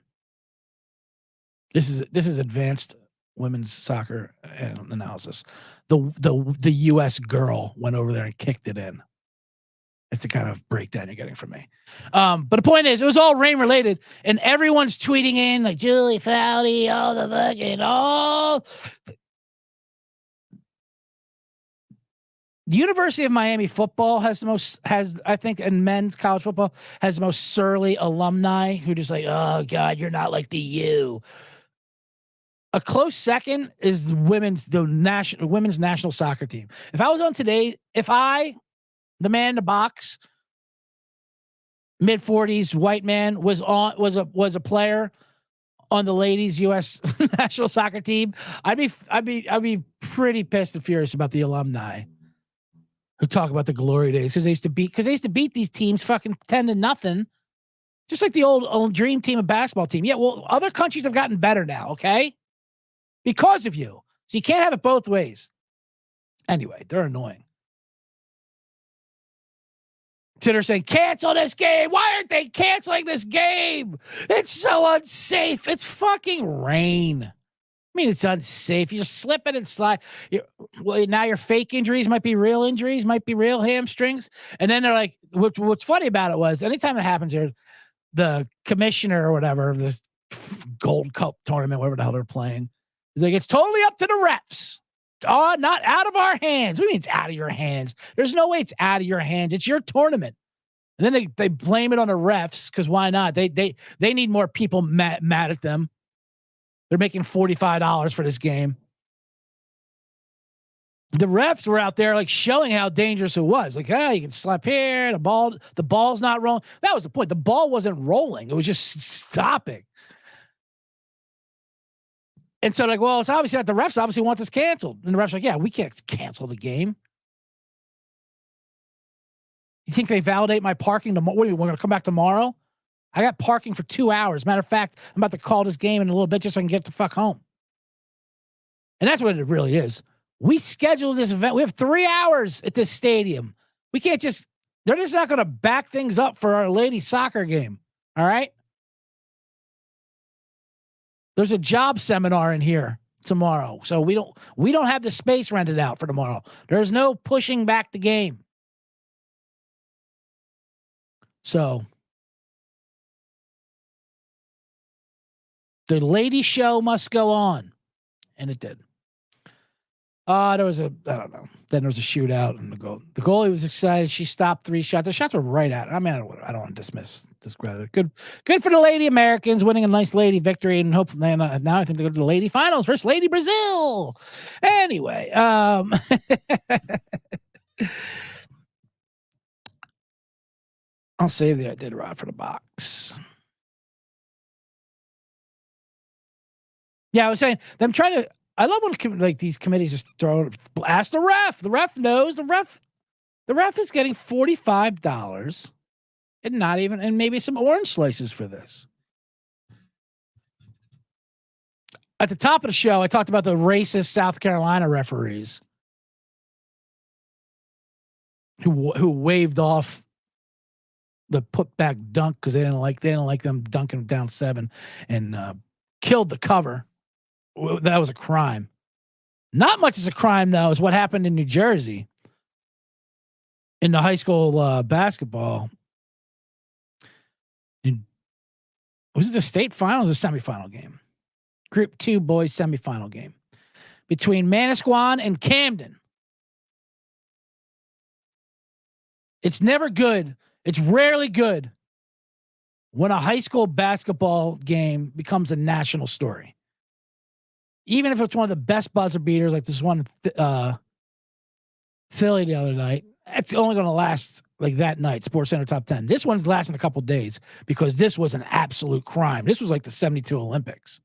This is advanced women's soccer analysis. The U.S. girl went over there and kicked it in. It's the kind of breakdown you're getting from me. But the point is, it was all rain related, and everyone's tweeting in like Julie Foudy, all the fucking all. The University of Miami football has I think, in men's college football has the most surly alumni who just like, oh God, you're not like the U. A close second is the women's national soccer team. If I was on today, the man in the box, mid-40s, white man, was a player on the ladies' U.S. national soccer team, I'd be pretty pissed and furious about the alumni who talk about the glory days because they used to beat these teams fucking 10-0, just like the old dream team of basketball team. Yeah, well, other countries have gotten better now, okay? Because of you. So you can't have it both ways. Anyway, they're annoying. So they're saying, cancel this game. Why aren't they canceling this game? It's so unsafe. It's fucking rain. I mean, it's unsafe. You're slipping and slide. Now your fake injuries might be real injuries, might be real hamstrings. And then they're like, what's funny about it was anytime it happens here, the commissioner or whatever of this Gold Cup tournament, whatever the hell they're playing, is like, it's totally up to the refs. Oh, not out of our hands. What do you mean it's out of your hands? There's no way it's out of your hands. It's your tournament. And then they blame it on the refs because why not? They need more people mad at them. They're making $45 for this game. The refs were out there like showing how dangerous it was. Like, you can slap here. The ball's not rolling. That was the point. The ball wasn't rolling. It was just stopping. And so like, well, it's obviously not the refs obviously want this canceled. And the refs are like, yeah, we can't cancel the game. You think they validate my parking tomorrow? What are you, we're going to come back tomorrow? I got parking for 2 hours. Matter of fact, I'm about to call this game in a little bit just so I can get the fuck home. And that's what it really is. We scheduled this event. We have 3 hours at this stadium. We can't they're just not going to back things up for our ladies soccer game. All right. There's a job seminar in here tomorrow, so we don't have the space rented out for tomorrow. There's no pushing back the game. So the lady show must go on, and it did. There was I don't know. Then there was a shootout, and the goalie was excited. She stopped 3 shots. The shots were right at it. I mean, I don't want to discredit it. Good for the Lady Americans winning a nice lady victory, and hopefully now I think they go to the Lady Finals. First Lady Brazil. Anyway, I'll save the Iditarod for the box. Yeah, I was saying them trying to. I love when like these committees just ask the ref. The ref knows. The ref is getting $45 and maybe some orange slices for this. At the top of the show, I talked about the racist South Carolina referees who waved off the putback dunk because they didn't like them dunking down 7 and killed the cover. That was a crime. Not much is a crime, though, is what happened in New Jersey in the high school basketball. Was it the state finals or semifinal game? Group 2 boys semifinal game between Manasquan and Camden. It's never good. It's rarely good when a high school basketball game becomes a national story. Even if it's one of the best buzzer beaters, like this one Philly the other night, it's only going to last like that night, Sports Center Top 10. This one's lasting a couple days because this was an absolute crime. This was like the 72 Olympics.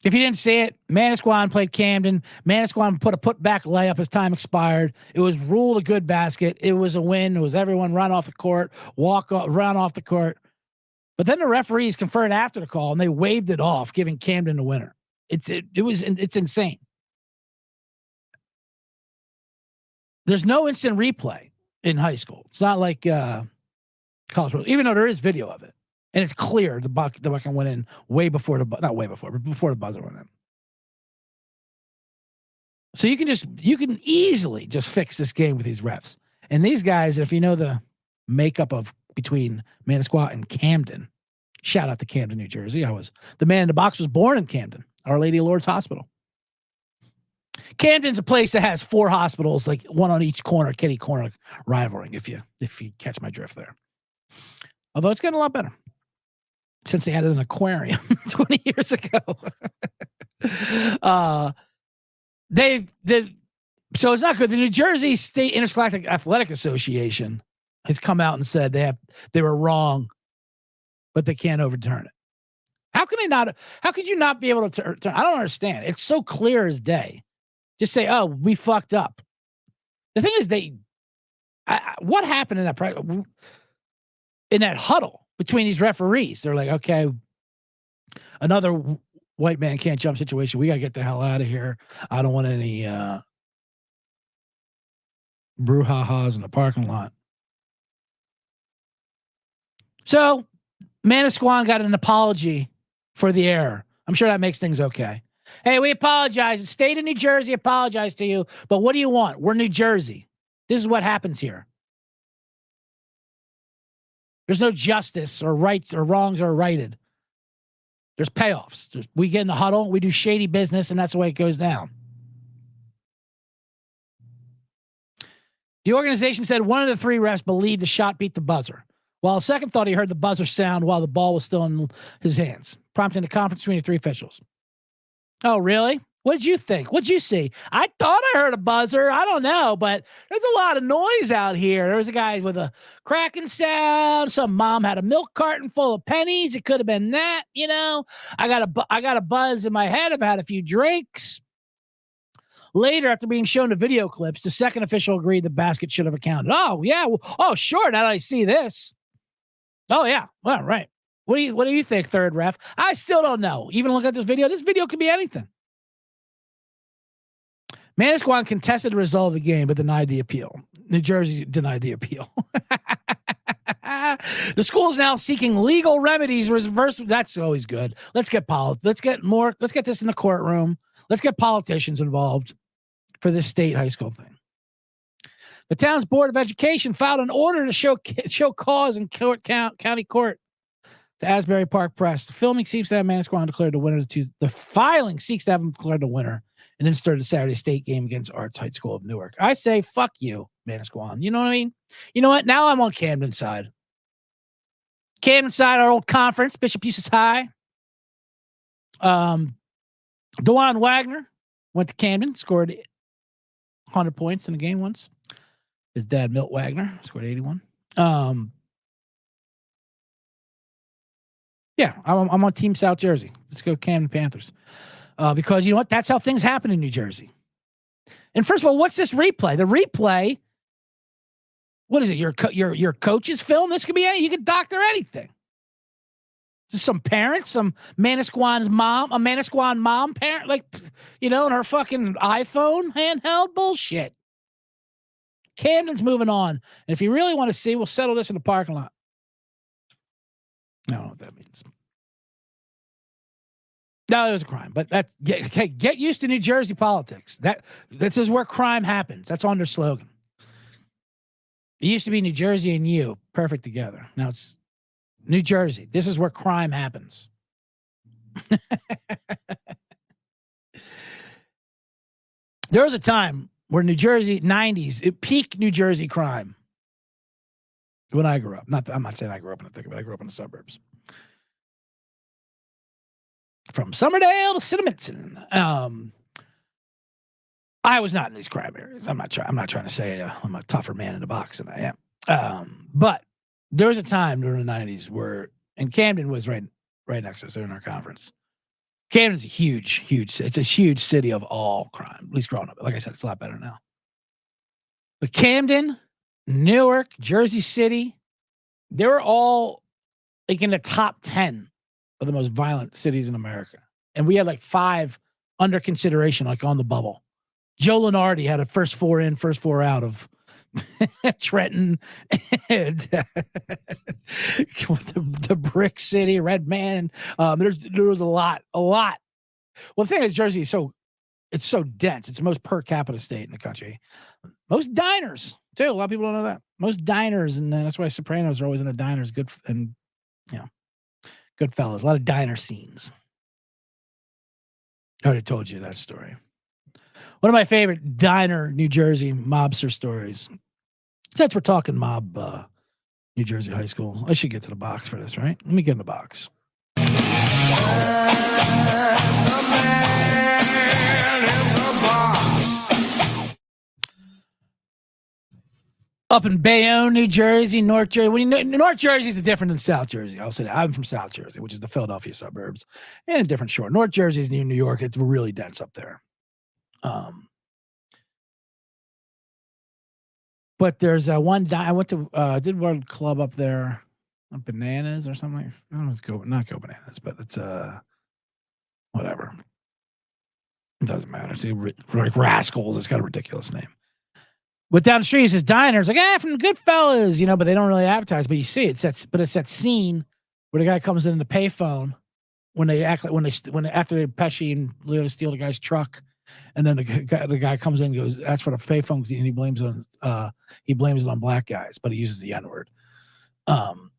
If you didn't see it, Manasquan played Camden. Manasquan put a putback layup as time expired. It was ruled a good basket. It was a win. It was everyone run off the court, run off the court. But then the referees conferred after the call and they waved it off, giving Camden the winner. It's insane. There's no instant replay in high school. It's not like college, even though there is video of it, and it's clear the bucket went in before the buzzer went in. So you can easily just fix this game with these refs and these guys. If you know the makeup of between Manasquan and Camden. Shout out to Camden, New Jersey. The man in the box was born in Camden, Our Lady of Lourdes Hospital. Camden's a place that has 4 hospitals, like one on each corner, kitty corner rivaling, if you catch my drift there. Although it's getting a lot better since they added an aquarium 20 years ago. So it's not good. The New Jersey State Interscholastic Athletic Association has come out and said they were wrong, but they can't overturn it. How could you not be able to turn? I don't understand. It's so clear as day. Just say, "Oh, we fucked up." The thing is, what happened in that huddle between these referees? They're like, "Okay, another white man can't jump situation. We got to get the hell out of here. I don't want any brouhahas in the parking lot." So Manasquan got an apology for the error. I'm sure that makes things okay. Hey, we apologize. The state of New Jersey apologized to you, but what do you want? We're New Jersey. This is what happens here. There's no justice or rights or wrongs are righted. There's payoffs. We get in the huddle, we do shady business, and that's the way it goes down. The organization said one of the 3 refs believed the shot beat the buzzer, while a second thought he heard the buzzer sound while the ball was still in his hands, prompting a conference between the 3 officials. Oh, really? What did you think? What'd you see? I thought I heard a buzzer. I don't know, but there's a lot of noise out here. There was a guy with a cracking sound. Some mom had a milk carton full of pennies. It could have been that, you know. I got a buzz in my head. I've had a few drinks. Later, after being shown the video clips, the second official agreed the basket should have accounted. Oh, yeah. Oh, sure. Now that I see this. Oh, yeah. Well, right. What do you think, third ref? I still don't know. Even look at this video. This video could be anything. Manasquan contested the result of the game, but denied the appeal. New Jersey denied the appeal. The school is now seeking legal remedies. Reverse. That's always good. Let's get Let's get this in the courtroom. Let's get politicians involved for this state high school thing. The town's board of education filed an order to show cause in county court to Asbury Park Press. The filming seeks to have Manasquan declared the winner. The filing seeks to have him declared the winner and then start the Saturday state game against Arts High School of Newark. I say, fuck you, Manasquan. You know what I mean? You know what? Now I'm on Camden's side. Camden side, our old conference, Bishop Eustace High. DeJuan Wagner went to Camden, scored 100 points in the game once. His dad, Milt Wagner, scored 81. Yeah, I'm on Team South Jersey. Let's go Camden Panthers. Because you know what? That's how things happen in New Jersey. And first of all, what's this replay? The replay, what is it? Your coach's film? This could be you could doctor anything. Just some parents, some Manasquan's mom, a Manasquan mom parent, like, in her fucking iPhone handheld bullshit. Camden's moving on. And if you really want to see, we'll settle this in the parking lot. I don't know what that means. No, it was a crime, but get used to New Jersey politics. This is where crime happens. That's on their slogan. It used to be New Jersey and you, perfect together. Now it's New Jersey. This is where crime happens. There was a time where New Jersey, 90s, peak New Jersey crime. When I grew up. I'm not saying I grew up in the thick of it. I grew up in the suburbs. From Summerdale to Cinnaminson. I was not in these crime areas. I'm not trying to say I'm a tougher man in the box than I am. But there was a time during the 90s where, and Camden was right next to us in our conference. Camden's a huge, it's a huge city of all crime, at least growing up. Like I said, it's a lot better now. But Camden, Newark, Jersey City, they were all like in the top 10 of the most violent cities in America. And we had like 5 under consideration, like on the bubble. Joe Lenardi had a first 4 in, first 4 out of Trenton and the Brick City, Red Man. There was a lot. Well, the thing is, Jersey is it's so dense. It's the most per capita state in the country. Most diners too. A lot of people don't know that. Most diners, and that's why Sopranos are always in the diners. Good and good fellas. A lot of diner scenes. I already told you that story. One of my favorite diner New Jersey mobster stories. Since we're talking mob, New Jersey high school, I should get to the box for this, right? Let me get in the box. Up in Bayonne, New Jersey, North Jersey. North Jersey is different than South Jersey. I'll say that. I'm from South Jersey, which is the Philadelphia suburbs, and a different shore. North Jersey is near New York. It's really dense up there. But there's one. I went to did one club up there, Bananas or something. I don't know, it's not Go Bananas, but it's whatever. It doesn't matter. It's like Rascals. It's got a ridiculous name. But down the street is this diner. It's like, from Goodfellas, but they don't really advertise. But you see it. It's that scene where the guy comes in the payphone when they act like after Pesci and Leo steal the guy's truck, and then the guy comes in and goes, "That's for the payphone," and he blames it on black guys, but he uses the N-word. And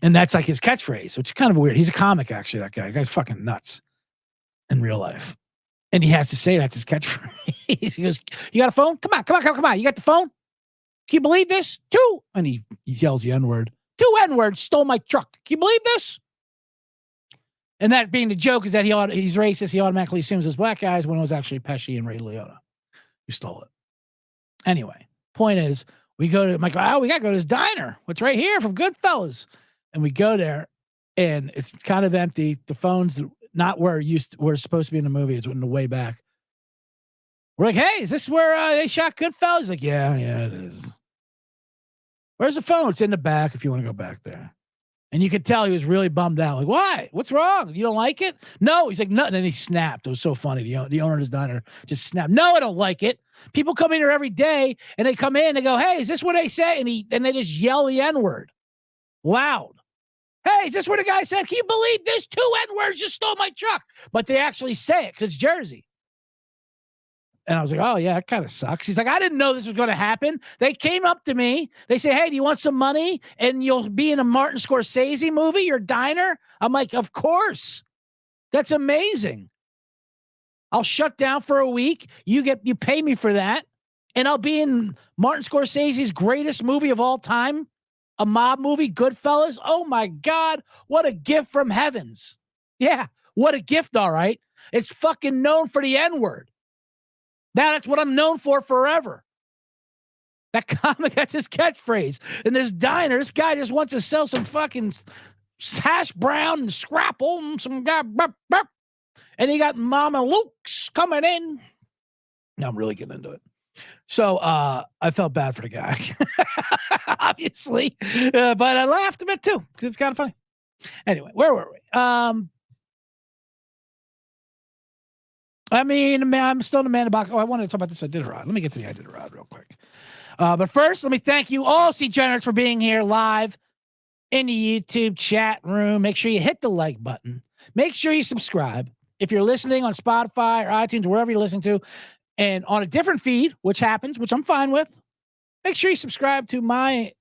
that's like his catchphrase, which is kind of weird. He's a comic, actually. That guy. The guy's fucking nuts in real life. And he has to say that's his catchphrase. He goes, "You got a phone? Come on. You got the phone? Can you believe this? 2." And he yells the N-word. 2 N-words stole my truck. Can you believe this? And that being the joke is that he's racist. He automatically assumes it was black guys when it was actually Pesci and Ray Liotta who stole it. Anyway, point is, we go to, we got to go to this diner. What's right here from Goodfellas? And we go there, and it's kind of empty. The phone's not where we're supposed to be in the movie. It's in the way back. We're like, "Hey, is this where they shot Goodfellas?" He's like, yeah, it is. "Where's the phone?" "It's in the back if you want to go back there." And you could tell he was really bummed out. Like, "Why? What's wrong? You don't like it?" "No." He's like, "No." And then he snapped. It was so funny. The owner of his diner just snapped. "No, I don't like it. People come in here every day, and they come in and they go, 'Hey, is this what they say?' And they just yell the N-word loud. Hey, is this where the guy said, can you believe this? 2 N-words just stole my truck? But they actually say it because it's Jersey. And I was like, oh, yeah, it kind of sucks. He's like, I didn't know this was going to happen. They came up to me. They say, hey, do you want some money? And you'll be in a Martin Scorsese movie, your diner? I'm like, of course. That's amazing. I'll shut down for a week. You pay me for that. And I'll be in Martin Scorsese's greatest movie of all time, a mob movie, Goodfellas. Oh, my God. What a gift from heavens. Yeah, what a gift, all right. It's fucking known for the N-word. Now that's what I'm known for forever. That comic, that's his catchphrase. And this diner, this guy just wants to sell some fucking hash brown and scrapple and some guy, and he got Mama Luke's coming in. Now I'm really getting into it. So I felt bad for the guy, obviously, but I laughed a bit too because it's kind of funny. Anyway, where were we? I mean, I'm still in the man in the box. Oh, I wanted to talk about this Iditarod. Let me get to the Iditarod real quick. But first, let me thank you all, C-Generals, for being here live in the YouTube chat room. Make sure you hit the like button. Make sure you subscribe. If you're listening on Spotify or iTunes, wherever you're listening to, and on a different feed, which happens, which I'm fine with, make sure you subscribe to my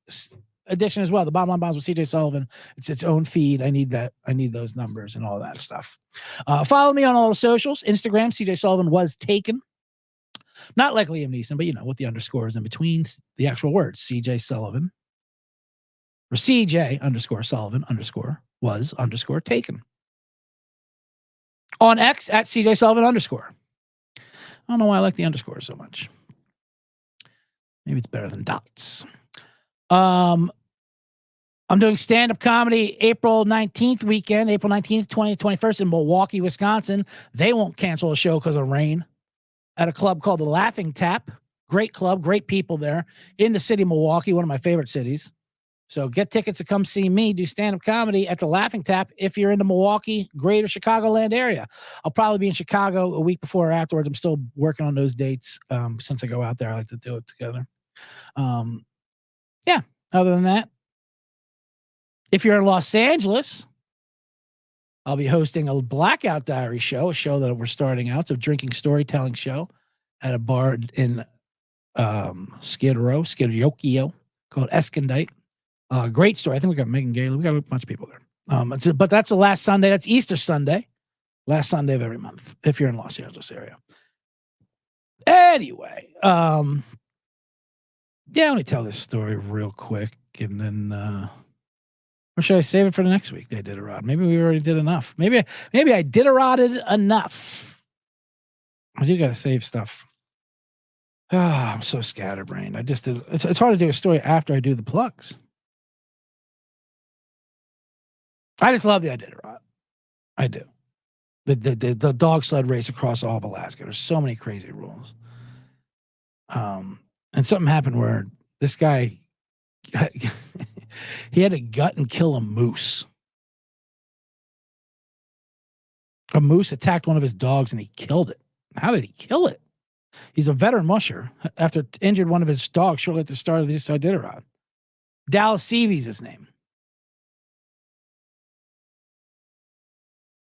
edition as well. The Bottom Line Bombs with CJ Sullivan. It's its own feed. I need that. I need those numbers and all that stuff. Follow me on all the socials. Instagram, CJ Sullivan was taken. Not like Liam Neeson, but with the underscores in between the actual words. CJ Sullivan. Or CJ _ Sullivan _ was _ taken. On X at CJ Sullivan _ I don't know why I like the underscore so much. Maybe it's better than dots. I'm doing stand-up comedy April 19th weekend, April 19th, 2021 in Milwaukee, Wisconsin. They won't cancel a show because of rain at a club called the Laughing Tap. Great club, great people there in the city of Milwaukee, one of my favorite cities. So get tickets to come see me do stand-up comedy at the Laughing Tap if you're in the Milwaukee, greater Chicagoland area. I'll probably be in Chicago a week before or afterwards. I'm still working on those dates. Since I go out there, I like to do it together. Yeah, other than that, if you're in Los Angeles, I'll be hosting a Blackout Diary show, a show that we're starting out. It's a drinking storytelling show at a bar in Skid Row called Escondite. Great story. I think we got Megan Gailey. We got a bunch of people there. But that's the last Sunday. That's Easter Sunday. Last Sunday of every month, if you're in Los Angeles area. Anyway, yeah, let me tell this story real quick, and then or should I save it for the next week? They did a rod. Maybe we already did enough. Maybe I did a rodded enough. I do got to save stuff. I'm so scatterbrained. I just did. It's hard to do a story after I do the plugs. I just love the Iditarod. I do. The dog sled race across all of Alaska. There's so many crazy rules. And something happened where this guy, he had to gut and kill a moose. A moose attacked one of his dogs and he killed it. How did he kill it? He's a veteran musher after injured one of his dogs shortly at the start of the Iditarod. Dallas Seavey's his name.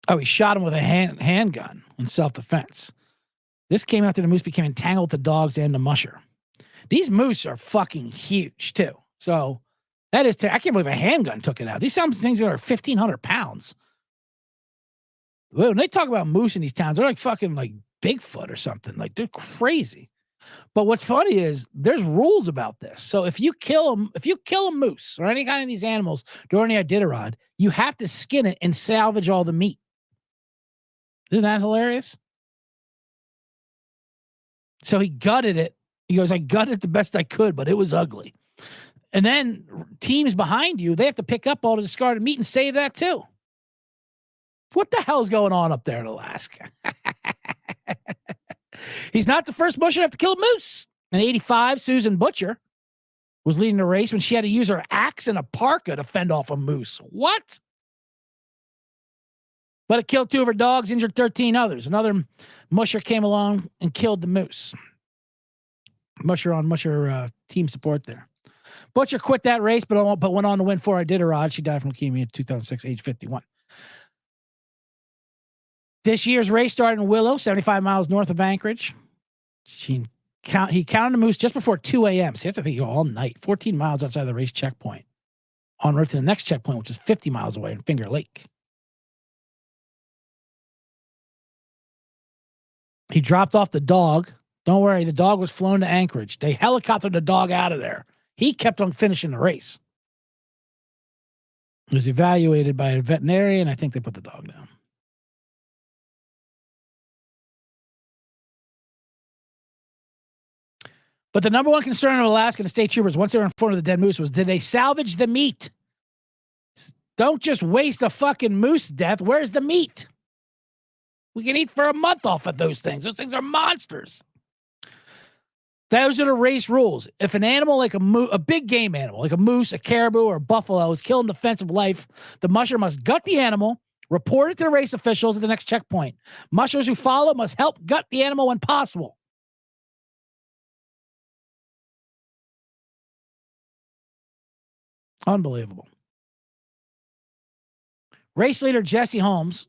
Oh, he shot him with a handgun in self-defense. This came after the moose became entangled with the dogs and the musher. These moose are fucking huge, too. So that is, I can't believe a handgun took it out. These some things that are 1,500 pounds. When they talk about moose in these towns, they're like fucking like Bigfoot or something. Like they're crazy. But what's funny is there's rules about this. So if you kill a moose or any kind of these animals during the Iditarod, you have to skin it and salvage all the meat. Isn't that hilarious? So he gutted it. He goes, I gutted it the best I could, but it was ugly. And then teams behind you, they have to pick up all the discarded meat and save that too. What the hell's going on up there in Alaska? He's not the first musher to have to kill a moose. In 85, Susan Butcher was leading the race when she had to use her axe and a parka to fend off a moose. What? But it killed 2 of her dogs, injured 13 others. Another musher came along and killed the moose. Musher on musher team support there. Butcher quit that race, but went on to win for Iditarod. She died from leukemia in 2006, age 51. This year's race started in Willow, 75 miles north of Anchorage. He counted the moose just before 2 a.m. See, that's the thing, you go all night, 14 miles outside the race checkpoint. En route to the next checkpoint, which is 50 miles away in Finger Lake. He dropped off the dog. Don't worry, the dog was flown to Anchorage. They helicoptered the dog out of there. He kept on finishing the race. He was evaluated by a veterinarian. I think they put the dog down. But the number one concern of Alaskan state troopers, once they were informed of the dead moose, was did they salvage the meat? Don't just waste a fucking moose death. Where's the meat? We can eat for a month off of those things. Those things are monsters. Those are the race rules. If an animal like a big game animal, like a moose, a caribou, or a buffalo is killed in defense of life, the musher must gut the animal, report it to the race officials at the next checkpoint. Mushers who follow must help gut the animal when possible. Unbelievable. Race leader Jesse Holmes,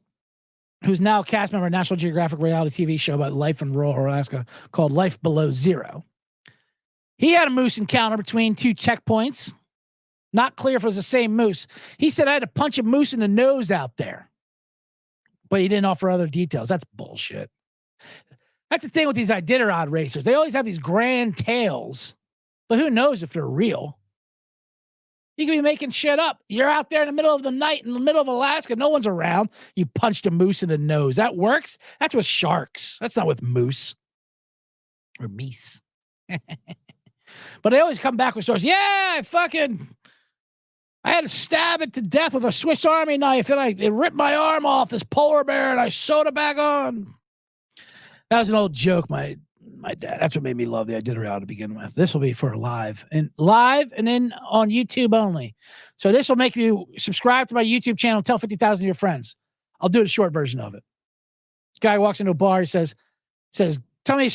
who's now a cast member of a National Geographic reality TV show about life in rural Alaska called Life Below Zero. He had a moose encounter between two checkpoints. Not clear if it was the same moose. He said, I had to punch a moose in the nose out there. But he didn't offer other details. That's bullshit. That's the thing with these Iditarod racers. They always have these grand tales. But who knows if they're real? You could be making shit up. You're out there in the middle of the night, in the middle of Alaska. No one's around. You punched a moose in the nose. That works? That's with sharks. That's not with moose. Or meese. But they always come back with stories. Yeah, I had to stab it to death with a Swiss Army knife, and it ripped my arm off, this polar bear, and I sewed it back on. That was an old joke, my dad. That's what made me love the Iditarod to begin with. This will be for live and then on YouTube only. So this will make you subscribe to my YouTube channel, tell 50,000 of your friends. I'll do a short version of it. Guy walks into a bar, he says, tell me,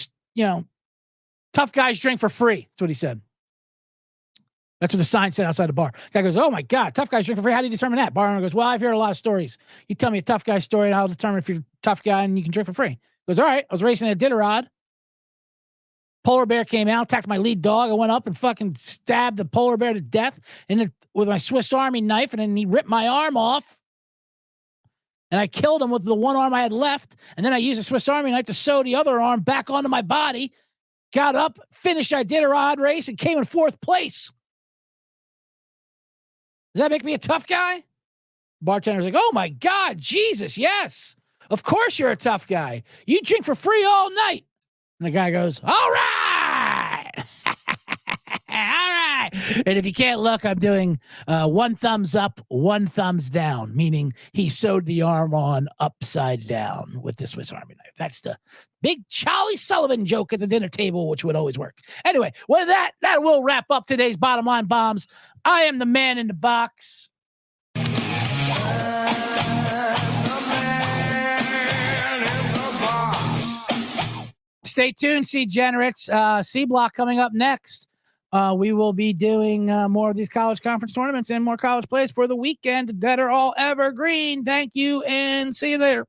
tough guys drink for free. That's what he said. That's what the sign said outside the bar. Guy goes, oh my God, tough guys drink for free. How do you determine that? Bar owner goes, well, I've heard a lot of stories. You tell me a tough guy story and I'll determine if you're a tough guy and you can drink for free. He goes, all right, I was racing a Iditarod. Polar bear came out, attacked my lead dog. I went up and fucking stabbed the polar bear to death with my Swiss Army knife, and then he ripped my arm off. And I killed him with the one arm I had left. And then I used a Swiss Army knife to sew the other arm back onto my body. Got up, finished Iditarod race, and came in 4th place. Does that make me a tough guy? Bartender's like, oh my God, Jesus, yes. Of course you're a tough guy. You drink for free all night. And the guy goes, all right. All right. And if you can't look, I'm doing 1 thumbs up, 1 thumbs down, meaning he sewed the arm on upside down with the Swiss Army knife. That's the big Charlie Sullivan joke at the dinner table, which would always work. Anyway, with that will wrap up today's Bottom Line Bombs. I am the man in the box. Stay tuned, C-Generates. C-Block coming up next. We will be doing more of these college conference tournaments and more college plays for the weekend that are all evergreen. Thank you, and see you later.